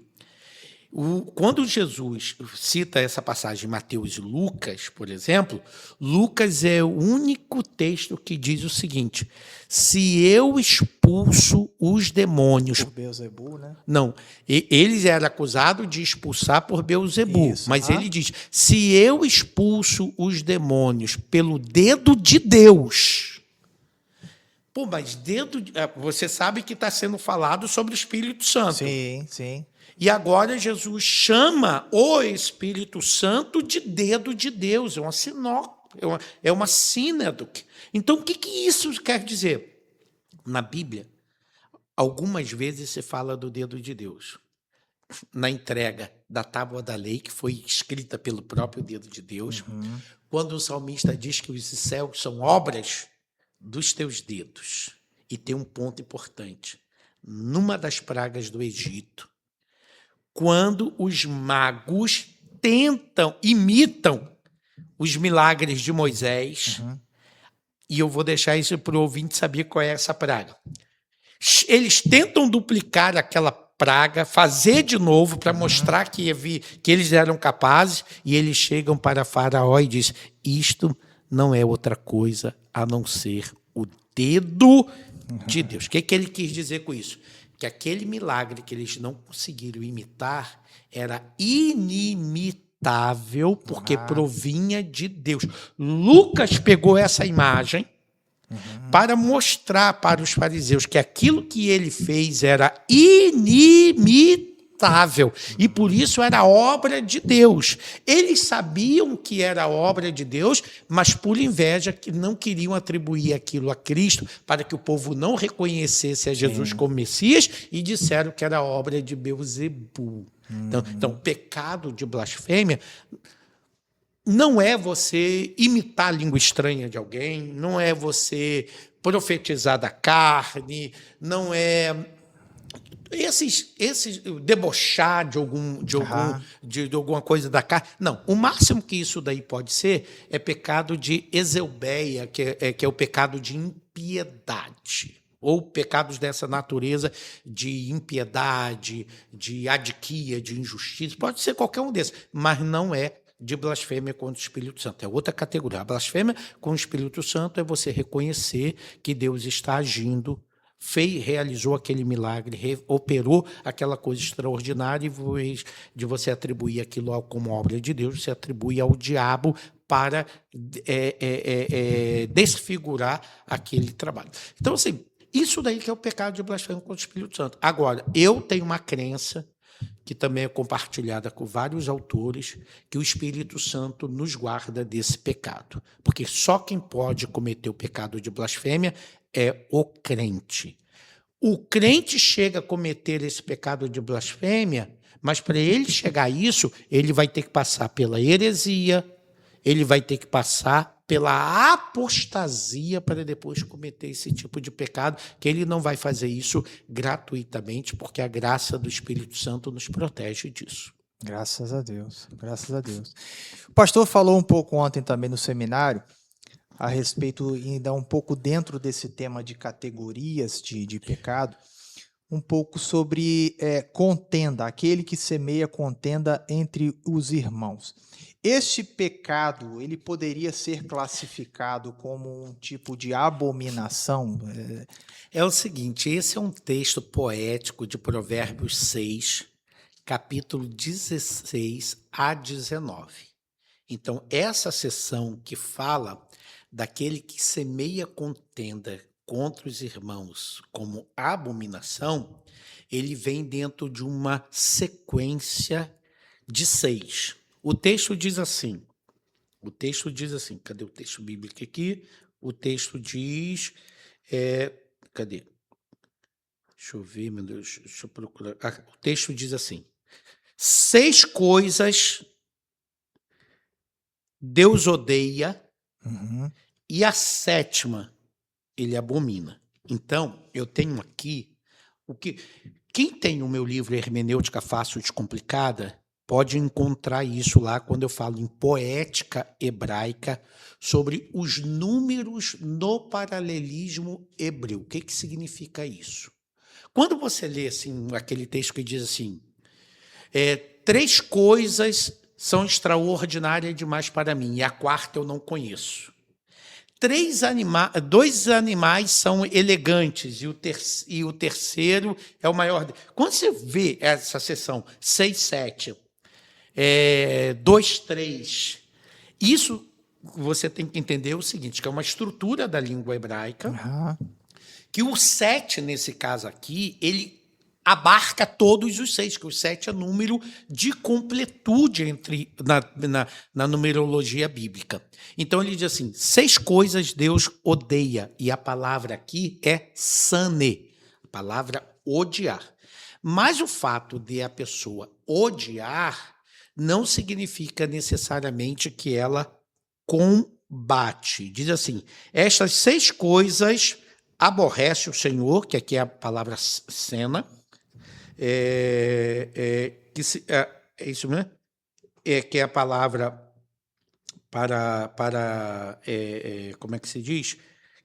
Quando Jesus cita essa passagem em Mateus e Lucas, por exemplo, Lucas é o único texto que diz o seguinte: se eu expulso os demônios... Por Beelzebul, né? Não, ele era acusado de expulsar por Beelzebul, mas ele diz, se eu expulso os demônios pelo dedo de Deus... Pô, mas você sabe que está sendo falado sobre o Espírito Santo. Sim, sim. E agora Jesus chama o Espírito Santo de dedo de Deus, é uma sínédoque. Então, o que isso quer dizer? Na Bíblia, algumas vezes se fala do dedo de Deus. Na entrega da tábua da lei, que foi escrita pelo próprio dedo de Deus, quando o salmista diz que os céus são obras dos teus dedos. E tem um ponto importante. Numa das pragas do Egito, quando os magos imitam os milagres de Moisés, e eu vou deixar isso para o ouvinte saber qual é essa praga. Eles tentam duplicar aquela praga, fazer de novo para mostrar que eles eram capazes, e eles chegam para Faraó e dizem, isto não é outra coisa a não ser o dedo de Deus. O que ele quis dizer com isso? Que aquele milagre que eles não conseguiram imitar era inimitável porque provinha de Deus. Lucas pegou essa imagem para mostrar para os fariseus que aquilo que ele fez era inimitável e por isso era obra de Deus. Eles sabiam que era obra de Deus, mas por inveja que não queriam atribuir aquilo a Cristo para que o povo não reconhecesse a Jesus como Messias e disseram que era obra de Beelzebul. Então, o pecado de blasfêmia não é você imitar a língua estranha de alguém, não é você profetizar da carne, não é esses debochar de alguma coisa da carne. Não, o máximo que isso daí pode ser é pecado de Eusebéia, que é o pecado de impiedade, ou pecados dessa natureza de impiedade, de adquia, de injustiça. Pode ser qualquer um desses, mas não é de blasfêmia contra o Espírito Santo. É outra categoria. A blasfêmia com o Espírito Santo é você reconhecer que Deus está agindo, realizou aquele milagre, operou aquela coisa extraordinária, e em vez de você atribuir aquilo como obra de Deus, você atribui ao diabo para desfigurar aquele trabalho. Então, assim, isso daí que é o pecado de blasfêmia contra o Espírito Santo. Agora, eu tenho uma crença que também é compartilhada com vários autores, que o Espírito Santo nos guarda desse pecado. Porque só quem pode cometer o pecado de blasfêmia é o crente. O crente chega a cometer esse pecado de blasfêmia, mas para ele chegar a isso, ele vai ter que passar pela heresia, ele vai ter que passar pela apostasia para depois cometer esse tipo de pecado, que ele não vai fazer isso gratuitamente, porque a graça do Espírito Santo nos protege disso. Graças a Deus, graças a Deus. O pastor falou um pouco ontem também no seminário a respeito, ainda um pouco dentro desse tema de categorias de pecado, um pouco sobre contenda, aquele que semeia contenda entre os irmãos. Este pecado, ele poderia ser classificado como um tipo de abominação? É o seguinte, esse é um texto poético de Provérbios 6, capítulo 16 a 19. Então, essa seção que fala daquele que semeia contenda contra os irmãos como abominação, ele vem dentro de uma sequência de 6. O texto diz assim, cadê o texto bíblico aqui? O texto diz, cadê? Deixa eu ver, meu Deus, deixa eu procurar. O texto diz assim, 6 coisas Deus odeia e a 7ª ele abomina. Então, eu tenho aqui o que... Quem tem o meu livro Hermenêutica Fácil e Descomplicada pode encontrar isso lá quando eu falo em poética hebraica sobre os números no paralelismo hebreu. O que significa isso? Quando você lê assim, aquele texto que diz assim, 3 coisas são extraordinárias demais para mim, e a 4ª eu não conheço. 2 animais são elegantes, e o terceiro é o maior. Quando você vê essa seção 6, 7, 2, 3, isso você tem que entender o seguinte, que é uma estrutura da língua hebraica, que o 7, nesse caso aqui, ele abarca todos os 6, que o 7 é número de completude na numerologia bíblica. Então ele diz assim, 6 coisas Deus odeia, e a palavra aqui é sane, a palavra odiar. Mas o fato de a pessoa odiar não significa necessariamente que ela combate. Diz assim, estas 6 coisas aborrece o Senhor, que aqui é a palavra cena, é isso mesmo? Que é a palavra como é que se diz?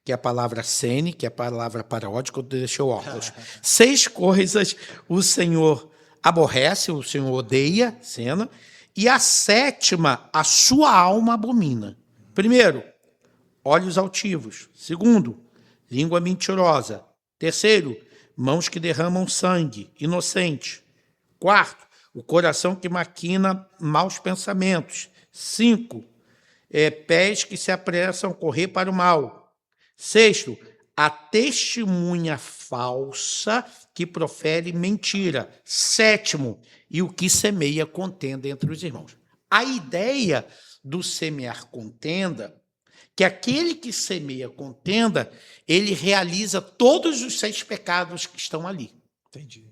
Que é a palavra sene, que é a palavra paródica, eu deixei o óculos. 6 coisas o Senhor aborrece, o Senhor odeia, cena, e a 7ª, a sua alma abomina. Primeiro, olhos altivos. Segundo, língua mentirosa. Terceiro, mãos que derramam sangue, inocente. 4º, o coração que maquina maus pensamentos. 5, pés que se apressam a correr para o mal. 6º, a testemunha falsa que profere mentira. 7º, e o que semeia contenda entre os irmãos. A ideia do semear contenda, que aquele que semeia contenda, ele realiza todos os 6 pecados que estão ali. Entendi.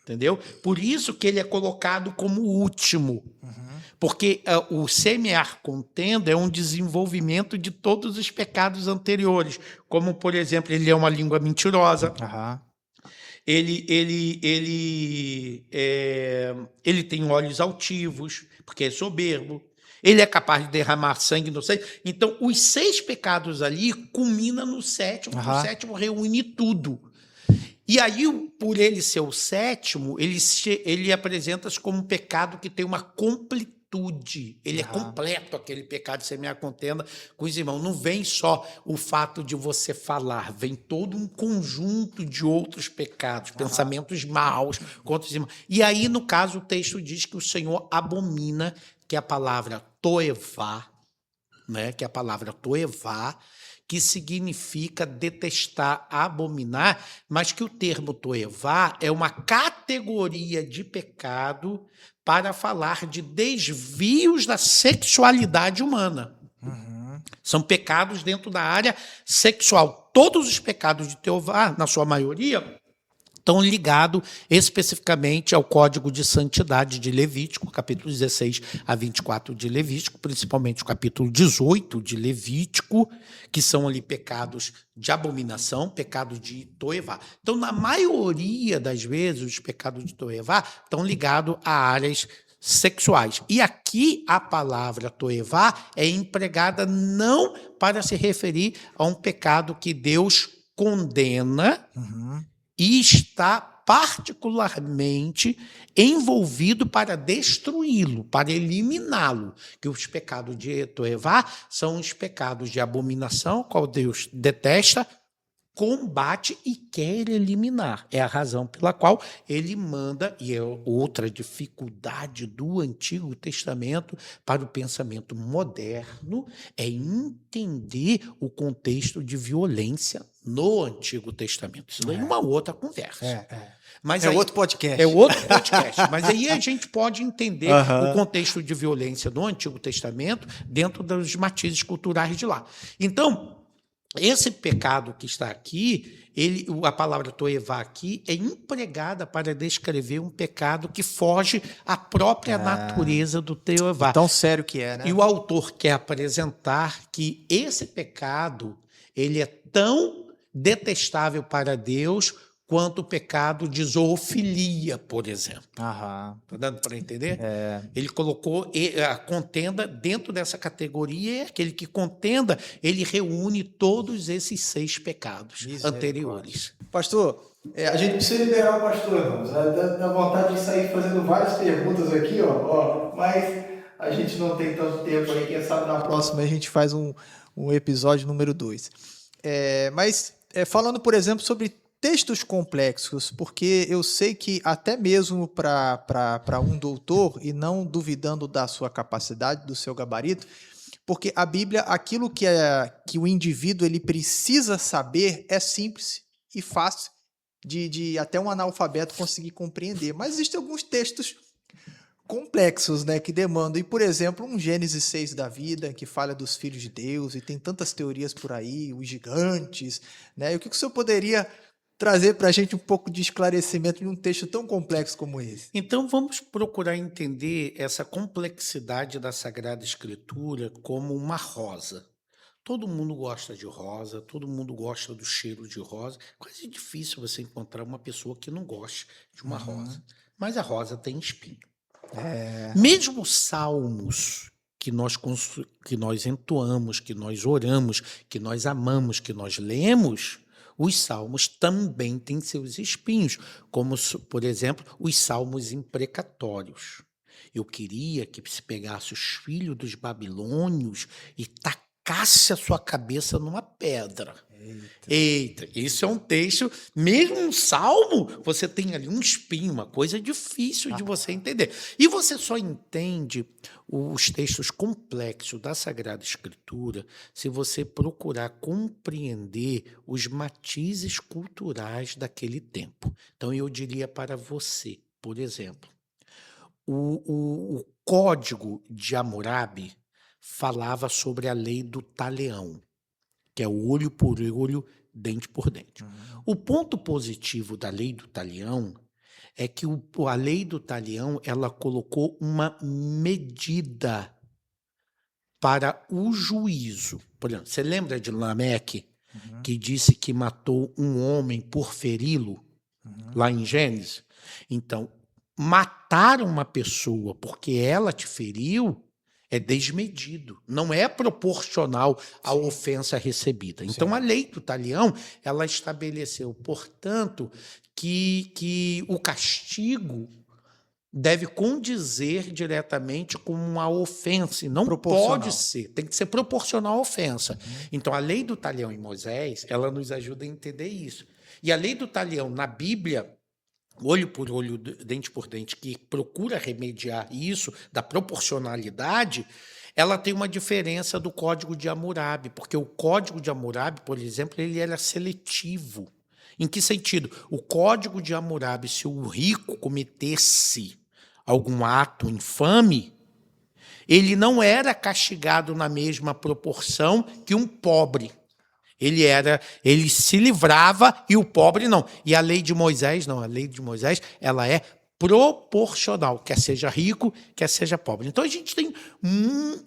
Entendeu? Por isso que ele é colocado como o último. Porque o semear contenda é um desenvolvimento de todos os pecados anteriores. Como, por exemplo, ele é uma língua mentirosa. Ele tem olhos altivos, porque é soberbo. Ele é capaz de derramar sangue inocente. Então, os 6 pecados ali culminam no 7º, porque o 7º reúne tudo. E aí, por ele ser o 7º, ele apresenta-se como um pecado que tem uma completude. Ele é completo, aquele pecado de semear contenda com os irmãos. Não vem só o fato de você falar, vem todo um conjunto de outros pecados, pensamentos maus contra os irmãos. E aí, no caso, o texto diz que o Senhor abomina, que é a palavra toevá, né? Que é a palavra toevá, que significa detestar, abominar, mas que o termo toevá é uma categoria de pecado para falar de desvios da sexualidade humana. São pecados dentro da área sexual. Todos os pecados de toevá, na sua maioria, estão ligados especificamente ao Código de Santidade de Levítico, capítulo 16 a 24 de Levítico, principalmente o capítulo 18 de Levítico, que são ali pecados de abominação, pecados de toevá. Então, na maioria das vezes, os pecados de toevá estão ligados a áreas sexuais. E aqui a palavra toevá é empregada não para se referir a um pecado que Deus condena e está particularmente envolvido para destruí-lo, para eliminá-lo. Que os pecados de toevá são os pecados de abominação, qual Deus detesta, combate e quer eliminar. É a razão pela qual ele manda, e é outra dificuldade do Antigo Testamento para o pensamento moderno, é entender o contexto de violência no Antigo Testamento. Isso daí é uma outra conversa. Mas aí, outro podcast. É outro podcast. Mas aí a gente pode entender o contexto de violência no Antigo Testamento dentro dos matizes culturais de lá. Então, esse pecado que está aqui, a palavra toevá aqui é empregada para descrever um pecado que foge à própria natureza do toevá. Tão sério que é, né? E o autor quer apresentar que esse pecado ele é tão detestável para Deus quanto o pecado de zoofilia, por exemplo. Está dando para entender? Ele colocou a contenda dentro dessa categoria, e aquele que contenda, ele reúne todos esses 6 pecados anteriores. Pastor, a gente precisa liberar o pastor, irmãos. Dá vontade de sair fazendo várias perguntas aqui, mas a gente não tem tanto tempo aí. Quem sabe na próxima a gente faz um episódio número 2. Mas falando, por exemplo, sobre textos complexos, porque eu sei que até mesmo para um doutor, e não duvidando da sua capacidade, do seu gabarito, porque a Bíblia, aquilo que o indivíduo ele precisa saber é simples e fácil de até um analfabeto conseguir compreender. Mas existem alguns textos complexos, né, que demandam. E, por exemplo, um Gênesis 6 da vida, que fala dos filhos de Deus, e tem tantas teorias por aí, os gigantes, né? E o que o senhor poderia trazer para a gente um pouco de esclarecimento em um texto tão complexo como esse? Então, vamos procurar entender essa complexidade da Sagrada Escritura como uma rosa. Todo mundo gosta de rosa, todo mundo gosta do cheiro de rosa. Quase difícil você encontrar uma pessoa que não goste de uma rosa. Mas a rosa tem espinho. Mesmo os salmos que nós entoamos, que nós oramos, que nós amamos, que nós lemos, os salmos também têm seus espinhos, como, por exemplo, os salmos imprecatórios. Eu queria que se pegasse os filhos dos babilônios e tacasse a sua cabeça numa pedra. Eita, isso é um texto, mesmo um salmo, você tem ali um espinho, uma coisa difícil de você entender. E você só entende os textos complexos da Sagrada Escritura se você procurar compreender os matizes culturais daquele tempo. Então, eu diria para você, por exemplo, o Código de Hammurabi falava sobre a lei do talião, que é o olho por olho, dente por dente. O ponto positivo da lei do talião é que a lei do talião ela colocou uma medida para o juízo. Por exemplo, você lembra de Lameque, que disse que matou um homem por feri-lo, lá em Gênesis? Então, matar uma pessoa porque ela te feriu é desmedido, não é proporcional à ofensa recebida. Então, a lei do talião, ela estabeleceu, portanto, que o castigo deve condizer diretamente com uma ofensa, e não pode ser, tem que ser proporcional à ofensa. Então, a lei do talião em Moisés, ela nos ajuda a entender isso. E a lei do talião na Bíblia, olho por olho, dente por dente, que procura remediar isso, da proporcionalidade, ela tem uma diferença do Código de Hammurabi, porque o Código de Hammurabi, por exemplo, ele era seletivo. Em que sentido? O Código de Hammurabi, se o rico cometesse algum ato infame, ele não era castigado na mesma proporção que um pobre. Ele se livrava e o pobre não. E a lei de Moisés, não, a lei de Moisés, ela é proporcional, quer seja rico, quer seja pobre. Então a gente tem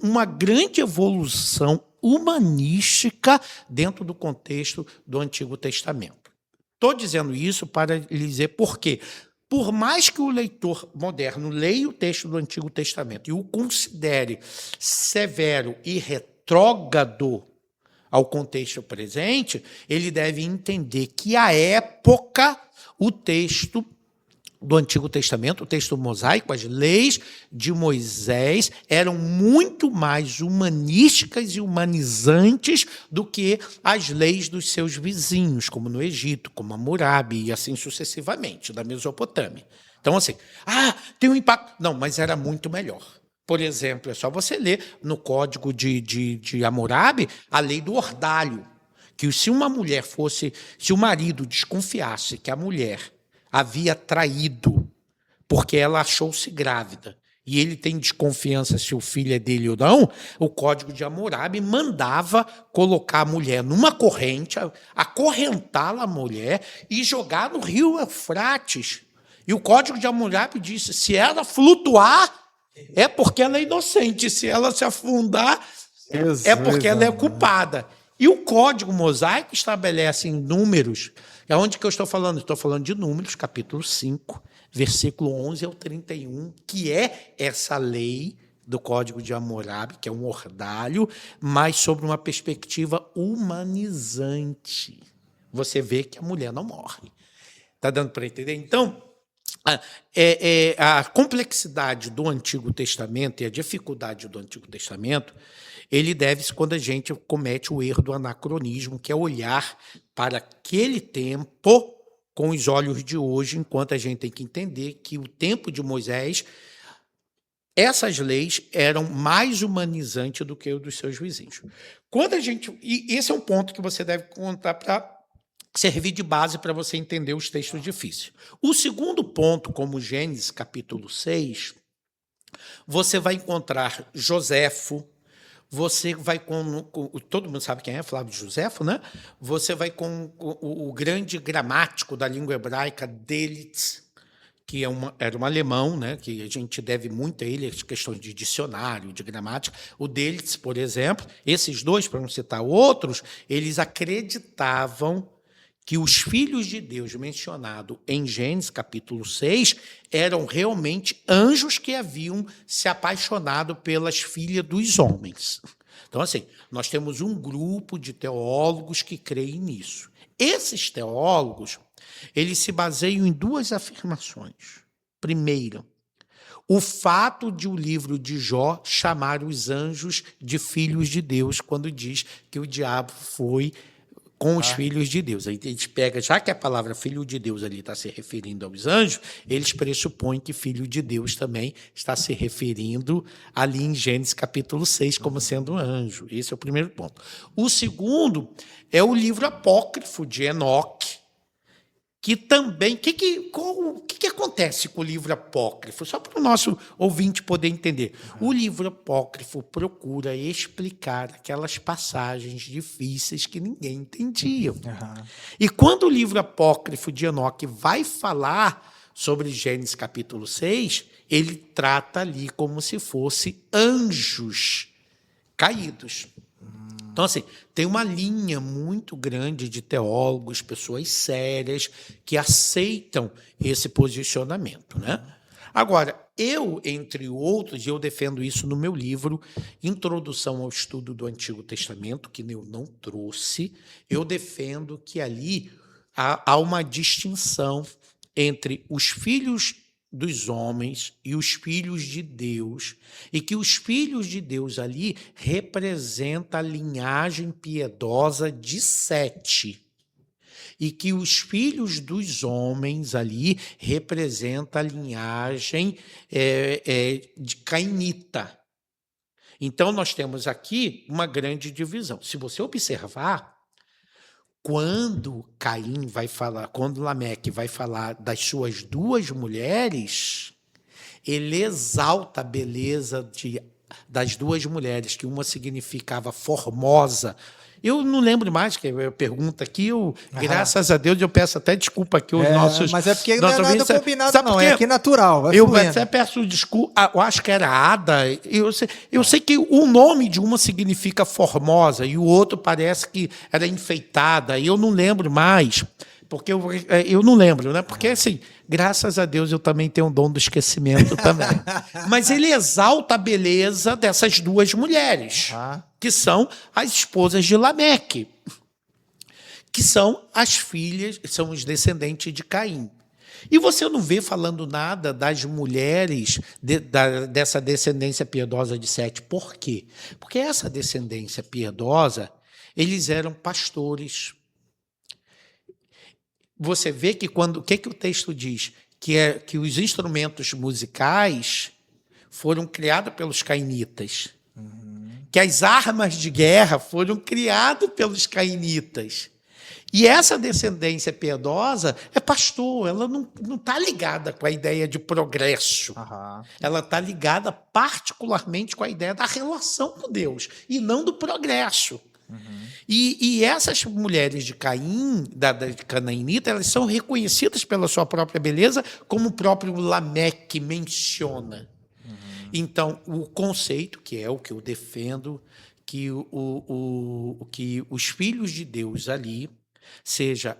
uma grande evolução humanística dentro do contexto do Antigo Testamento. Estou dizendo isso para lhe dizer por quê. por mais que o leitor moderno leia o texto do Antigo Testamento e o considere severo e retrógrado ao contexto presente, ele deve entender que, à época, o texto do Antigo Testamento, o texto mosaico, as leis de Moisés eram muito mais humanísticas e humanizantes do que as leis dos seus vizinhos, como no Egito, como Hammurabi e assim sucessivamente, da Mesopotâmia. Então, assim, tem um impacto. Não, mas era muito melhor. Por exemplo, é só você ler no Código de Hammurabi a lei do ordalho, que se uma mulher fosse, se o marido desconfiasse que a mulher havia traído porque ela achou-se grávida e ele tem desconfiança se o filho é dele ou não, o Código de Hammurabi mandava colocar a mulher numa corrente, acorrentá-la a mulher e jogar no rio Eufrates. E o Código de Hammurabi disse, se ela flutuar, é porque ela é inocente, se ela se afundar, é porque ela é culpada. E o Código Mosaico estabelece em números. É onde que eu estou falando? Estou falando de Números, capítulo 5, versículo 11 ao 31, que é essa lei do Código de Hammurabi, que é um ordalho, mas sobre uma perspectiva humanizante. Você vê que a mulher não morre. Está dando para entender? Então, a complexidade do Antigo Testamento e a dificuldade do Antigo Testamento, ele deve-se quando a gente comete o erro do anacronismo, que é olhar para aquele tempo com os olhos de hoje, enquanto a gente tem que entender que o tempo de Moisés, essas leis eram mais humanizantes do que o dos seus vizinhos. E esse é um ponto que você deve contar para servir de base para você entender os textos difíceis. O segundo ponto, como Gênesis capítulo 6, você vai encontrar Joséfo, você vai todo mundo sabe quem é Flávio Joséfo, né? Você vai com o grande gramático da língua hebraica, Delitzsch, que era um alemão, né? Que a gente deve muito a ele, as questões de dicionário, de gramática. O Delitzsch, por exemplo, esses dois, para não citar outros, eles acreditavam que os filhos de Deus mencionados em Gênesis capítulo 6 eram realmente anjos que haviam se apaixonado pelas filhas dos homens. Então, assim, nós temos um grupo de teólogos que creem nisso. Esses teólogos, eles se baseiam em duas afirmações. Primeira, o fato de o livro de Jó chamar os anjos de filhos de Deus, quando diz que o diabo foi com os filhos de Deus. Aí a gente pega, já que a palavra filho de Deus ali está se referindo aos anjos, eles pressupõem que filho de Deus também está se referindo ali em Gênesis capítulo 6 como sendo um anjo. Esse é o primeiro ponto. O segundo é o livro apócrifo de Enoque, que também... O que acontece com o livro apócrifo? Só para o nosso ouvinte poder entender. O livro apócrifo procura explicar aquelas passagens difíceis que ninguém entendia. E quando o livro apócrifo de Enoque vai falar sobre Gênesis capítulo 6, ele trata ali como se fosse anjos caídos. Então, assim, tem uma linha muito grande de teólogos, pessoas sérias, que aceitam esse posicionamento, né? Agora, eu, entre outros, eu defendo isso no meu livro, Introdução ao Estudo do Antigo Testamento, que eu não trouxe, eu defendo que ali há uma distinção entre os filhos dos homens e os filhos de Deus, e que os filhos de Deus ali representam a linhagem piedosa de Sete, e que os filhos dos homens ali representam a linhagem de Cainita. Então, nós temos aqui uma grande divisão. Se você observar, quando Caim vai falar, quando Lameque vai falar das suas duas mulheres, ele exalta a beleza das duas mulheres, que uma significava formosa. Eu não lembro mais, que a pergunta aqui, graças a Deus, eu peço até desculpa aqui os nossos... Mas é porque não é nada combinado, não, é aqui natural. Eu até peço desculpa, eu acho que era Ada, eu sei que o nome de uma significa formosa, e o outro parece que era enfeitada, e eu não lembro mais. Porque eu não lembro, né? Porque, assim, graças a Deus eu também tenho um dom do esquecimento também. Mas ele exalta a beleza dessas duas mulheres, que são as esposas de Lameque, que são as filhas, são os descendentes de Caim. E você não vê falando nada das mulheres dessa descendência piedosa de Sete. Por quê? Porque essa descendência piedosa, eles eram pastores. Você vê que o que o texto diz? Que os instrumentos musicais foram criados pelos cainitas. Que as armas de guerra foram criadas pelos cainitas. E essa descendência piedosa é pastor, ela não está ligada com a ideia de progresso. Ela está ligada particularmente com a ideia da relação com Deus, e não do progresso. E essas mulheres de Caim, de Canaanita, elas são reconhecidas pela sua própria beleza, como o próprio Lameque menciona. Então, o conceito, que é o que eu defendo, que os filhos de Deus ali, seja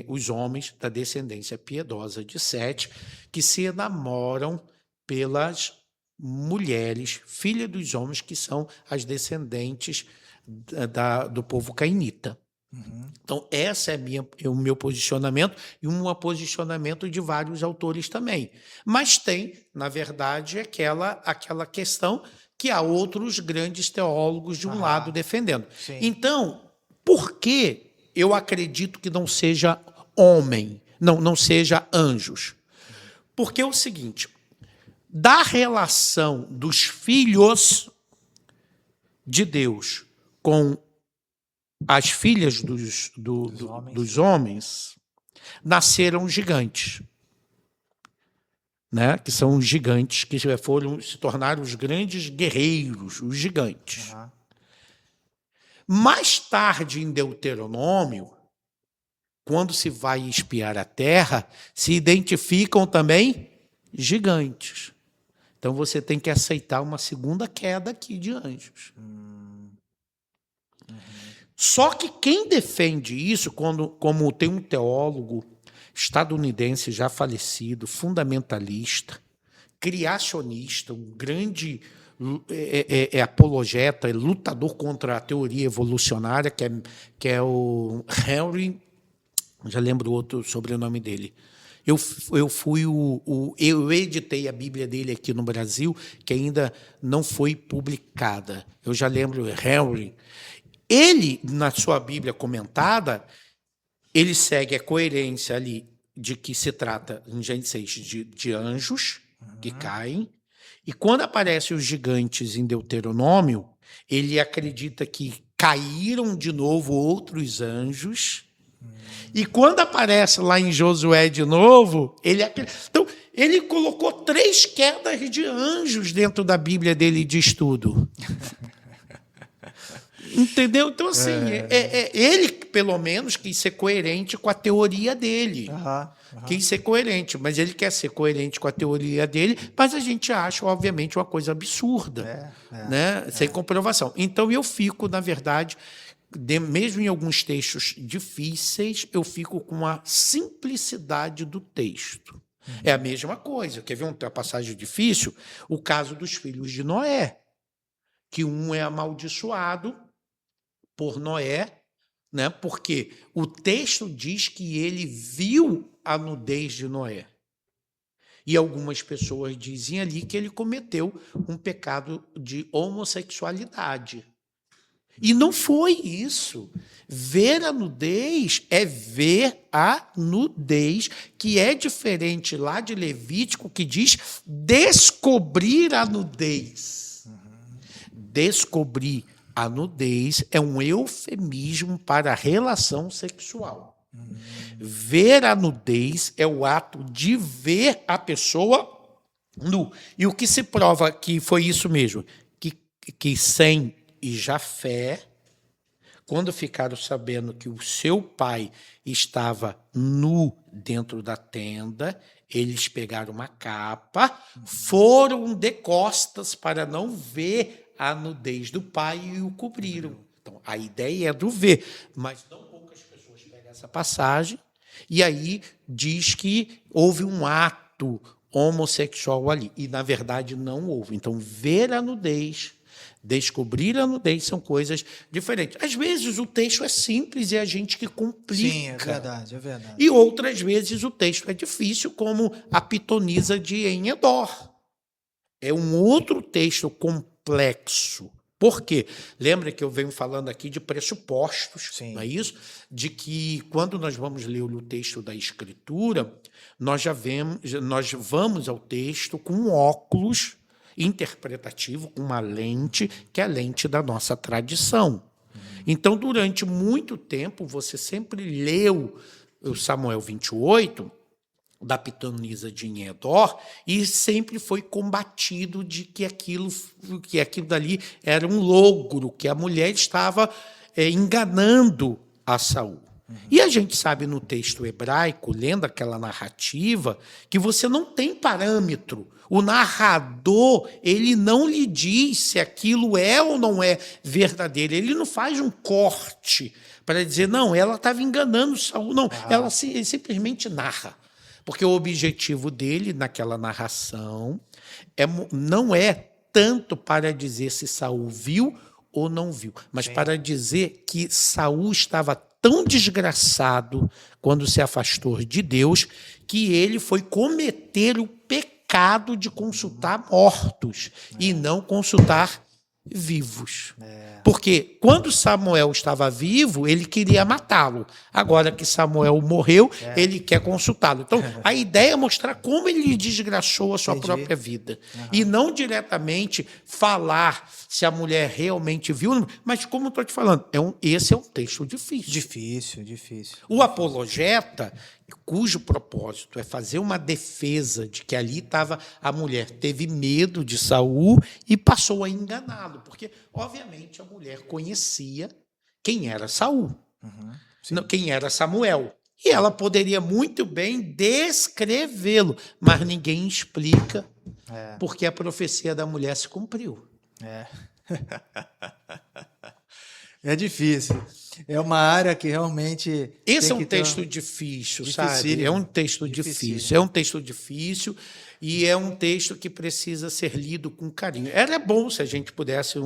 os homens da descendência piedosa de Sete, que se enamoram pelas mulheres, filhas dos homens, que são as descendentes do povo cainita. Então, esse é o meu posicionamento e um posicionamento de vários autores também. Mas tem, na verdade, aquela questão que há outros grandes teólogos de um lado defendendo. Sim. Então, por que eu acredito que não seja homem, não seja anjos? Porque é o seguinte, da relação dos filhos de Deus com as filhas dos homens, nasceram gigantes, né? Que são os gigantes que se tornaram os grandes guerreiros, os gigantes. Mais tarde, em Deuteronômio, quando se vai espiar a terra, se identificam também gigantes. Então, você tem que aceitar uma segunda queda aqui de anjos. Só que quem defende isso, como tem um teólogo estadunidense já falecido, fundamentalista, criacionista, um grande apologeta, lutador contra a teoria evolucionária, que é o Henry, já lembro o outro sobrenome dele. Eu editei a Bíblia dele aqui no Brasil, que ainda não foi publicada. Eu já lembro Henry. Ele, na sua Bíblia comentada, ele segue a coerência ali de que se trata, em Gênesis 6, de anjos que caem. E quando aparecem os gigantes em Deuteronômio, ele acredita que caíram de novo outros anjos. E quando aparece lá em Josué de novo, então, ele colocou 3 quedas de anjos dentro da Bíblia dele de estudo. Entendeu? Então, assim, ele, pelo menos, quis ser coerente com a teoria dele. Quis ser coerente, mas ele quer ser coerente com a teoria dele, mas a gente acha, obviamente, uma coisa absurda, né? Sem comprovação. Então, eu fico, na verdade, mesmo em alguns textos difíceis, eu fico com a simplicidade do texto. É a mesma coisa. Quer ver uma passagem difícil? O caso dos filhos de Noé, que um é amaldiçoado por Noé, né? Porque o texto diz que ele viu a nudez de Noé. E algumas pessoas dizem ali que ele cometeu um pecado de homossexualidade. E não foi isso. Ver a nudez é ver a nudez, que é diferente lá de Levítico, que diz descobrir a nudez. Descobrir a nudez é um eufemismo para a relação sexual. Ver a nudez é o ato de ver a pessoa nu. E o que se prova que foi isso mesmo, que Sem e Jafé, quando ficaram sabendo que o seu pai estava nu dentro da tenda, eles pegaram uma capa, foram de costas para não ver a nudez do pai e o cobriram. Então, a ideia é do ver, mas não poucas pessoas pegam essa passagem E aí diz que houve um ato homossexual ali. E, na verdade, não houve. Então, ver a nudez, descobrir a nudez são coisas diferentes. Às vezes o texto é simples e é a gente que complica. Sim, é verdade, é verdade. E outras vezes o texto é difícil, como a pitonisa de Enedor. É um outro texto complexo. Por quê? Lembra que eu venho falando aqui de pressupostos, Sim. não é isso? De que quando nós vamos ler o texto da Escritura, nós vamos ao texto com um óculos interpretativo, com uma lente, que é a lente da nossa tradição. Então, durante muito tempo, você sempre leu o Samuel 28, da pitonisa de Enedor, e sempre foi combatido de que aquilo dali era um logro, que a mulher estava enganando a Saul. E a gente sabe no texto hebraico, lendo aquela narrativa, que você não tem parâmetro. O narrador, ele não lhe diz se aquilo é ou não é verdadeiro. Ele não faz um corte para dizer, não, ela estava enganando Saul. Não, ele simplesmente narra. Porque o objetivo dele, naquela narração, não é tanto para dizer se Saul viu ou não viu, mas para dizer que Saul estava tão desgraçado quando se afastou de Deus que ele foi cometer o pecado de consultar mortos e não consultar vivos. Porque quando Samuel estava vivo, ele queria matá-lo. Agora que Samuel morreu, ele quer consultá-lo. Então, a ideia é mostrar como ele desgraçou a sua própria vida. E não diretamente falar se a mulher realmente viu, mas como eu estou te falando, esse é um texto difícil. Difícil. O apologeta, cujo propósito é fazer uma defesa de que ali estava a mulher, teve medo de Saul e passou a enganá-lo, porque, obviamente, a mulher conhecia quem era Saul, quem era Samuel. E ela poderia muito bem descrevê-lo, mas ninguém explica porque a profecia da mulher se cumpriu. É difícil. É uma área que realmente... Esse é um texto difícil, sabe? É um texto difícil. É um texto difícil e é um texto que precisa ser lido com carinho. Era bom se a gente pudesse...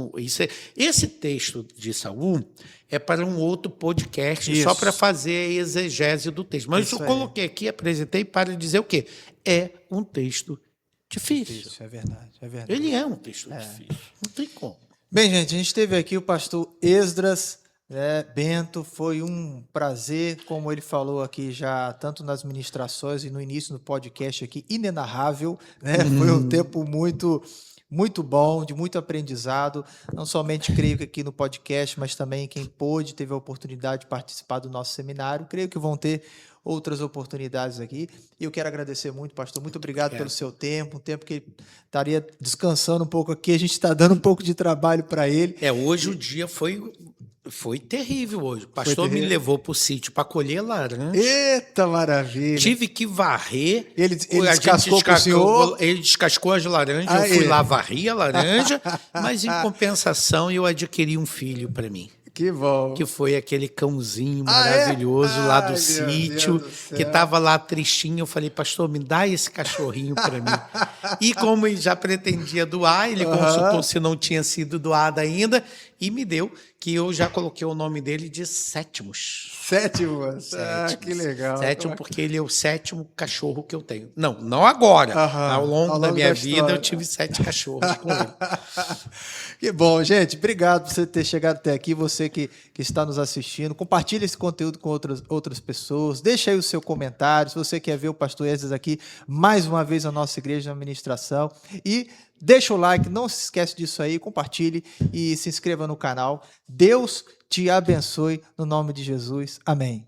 Esse texto de Saul é para um outro podcast, só para fazer a exegese do texto. Mas eu coloquei aqui, apresentei para dizer o quê? É um texto difícil. É verdade. Ele é um texto difícil. Não tem como. Bem, gente, a gente teve aqui o pastor Esdras Bento. Foi um prazer, como ele falou aqui já, tanto nas ministrações e no início do podcast aqui, inenarrável, né? Foi um tempo muito bom, de muito aprendizado, não somente creio que aqui no podcast, mas também quem pôde, teve a oportunidade de participar do nosso seminário, creio que vão ter outras oportunidades aqui. E eu quero agradecer muito, pastor. Muito obrigado pelo seu tempo, um tempo que ele estaria descansando um pouco aqui. A gente está dando um pouco de trabalho para ele. Hoje o dia foi terrível hoje. O pastor me levou para o sítio para colher laranja. Eita, maravilha! Tive que varrer. Ele descascou para o senhor? Ele descascou as laranjas, eu fui lá, varri a laranja, mas em compensação eu adquiri um filho para mim. Que bom. Que foi aquele cãozinho maravilhoso lá do sítio, que estava lá tristinho. Eu falei, pastor, me dá esse cachorrinho para mim. E como ele já pretendia doar, ele consultou se não tinha sido doado ainda e me deu, que eu já coloquei o nome dele de Sétimos. Sétimos? Que legal. Sétimo, porque ele é o 7º cachorro que eu tenho. Não agora. Ao longo da minha vida, eu tive 7 cachorros com ele. Que bom, gente. Obrigado por você ter chegado até aqui. Você que está nos assistindo. Compartilhe esse conteúdo com outras pessoas. Deixa aí o seu comentário. Se você quer ver o pastor Esdras aqui mais uma vez na nossa igreja, na ministração. E deixa o like, não se esquece disso aí. Compartilhe e se inscreva no canal. Deus te abençoe no nome de Jesus. Amém.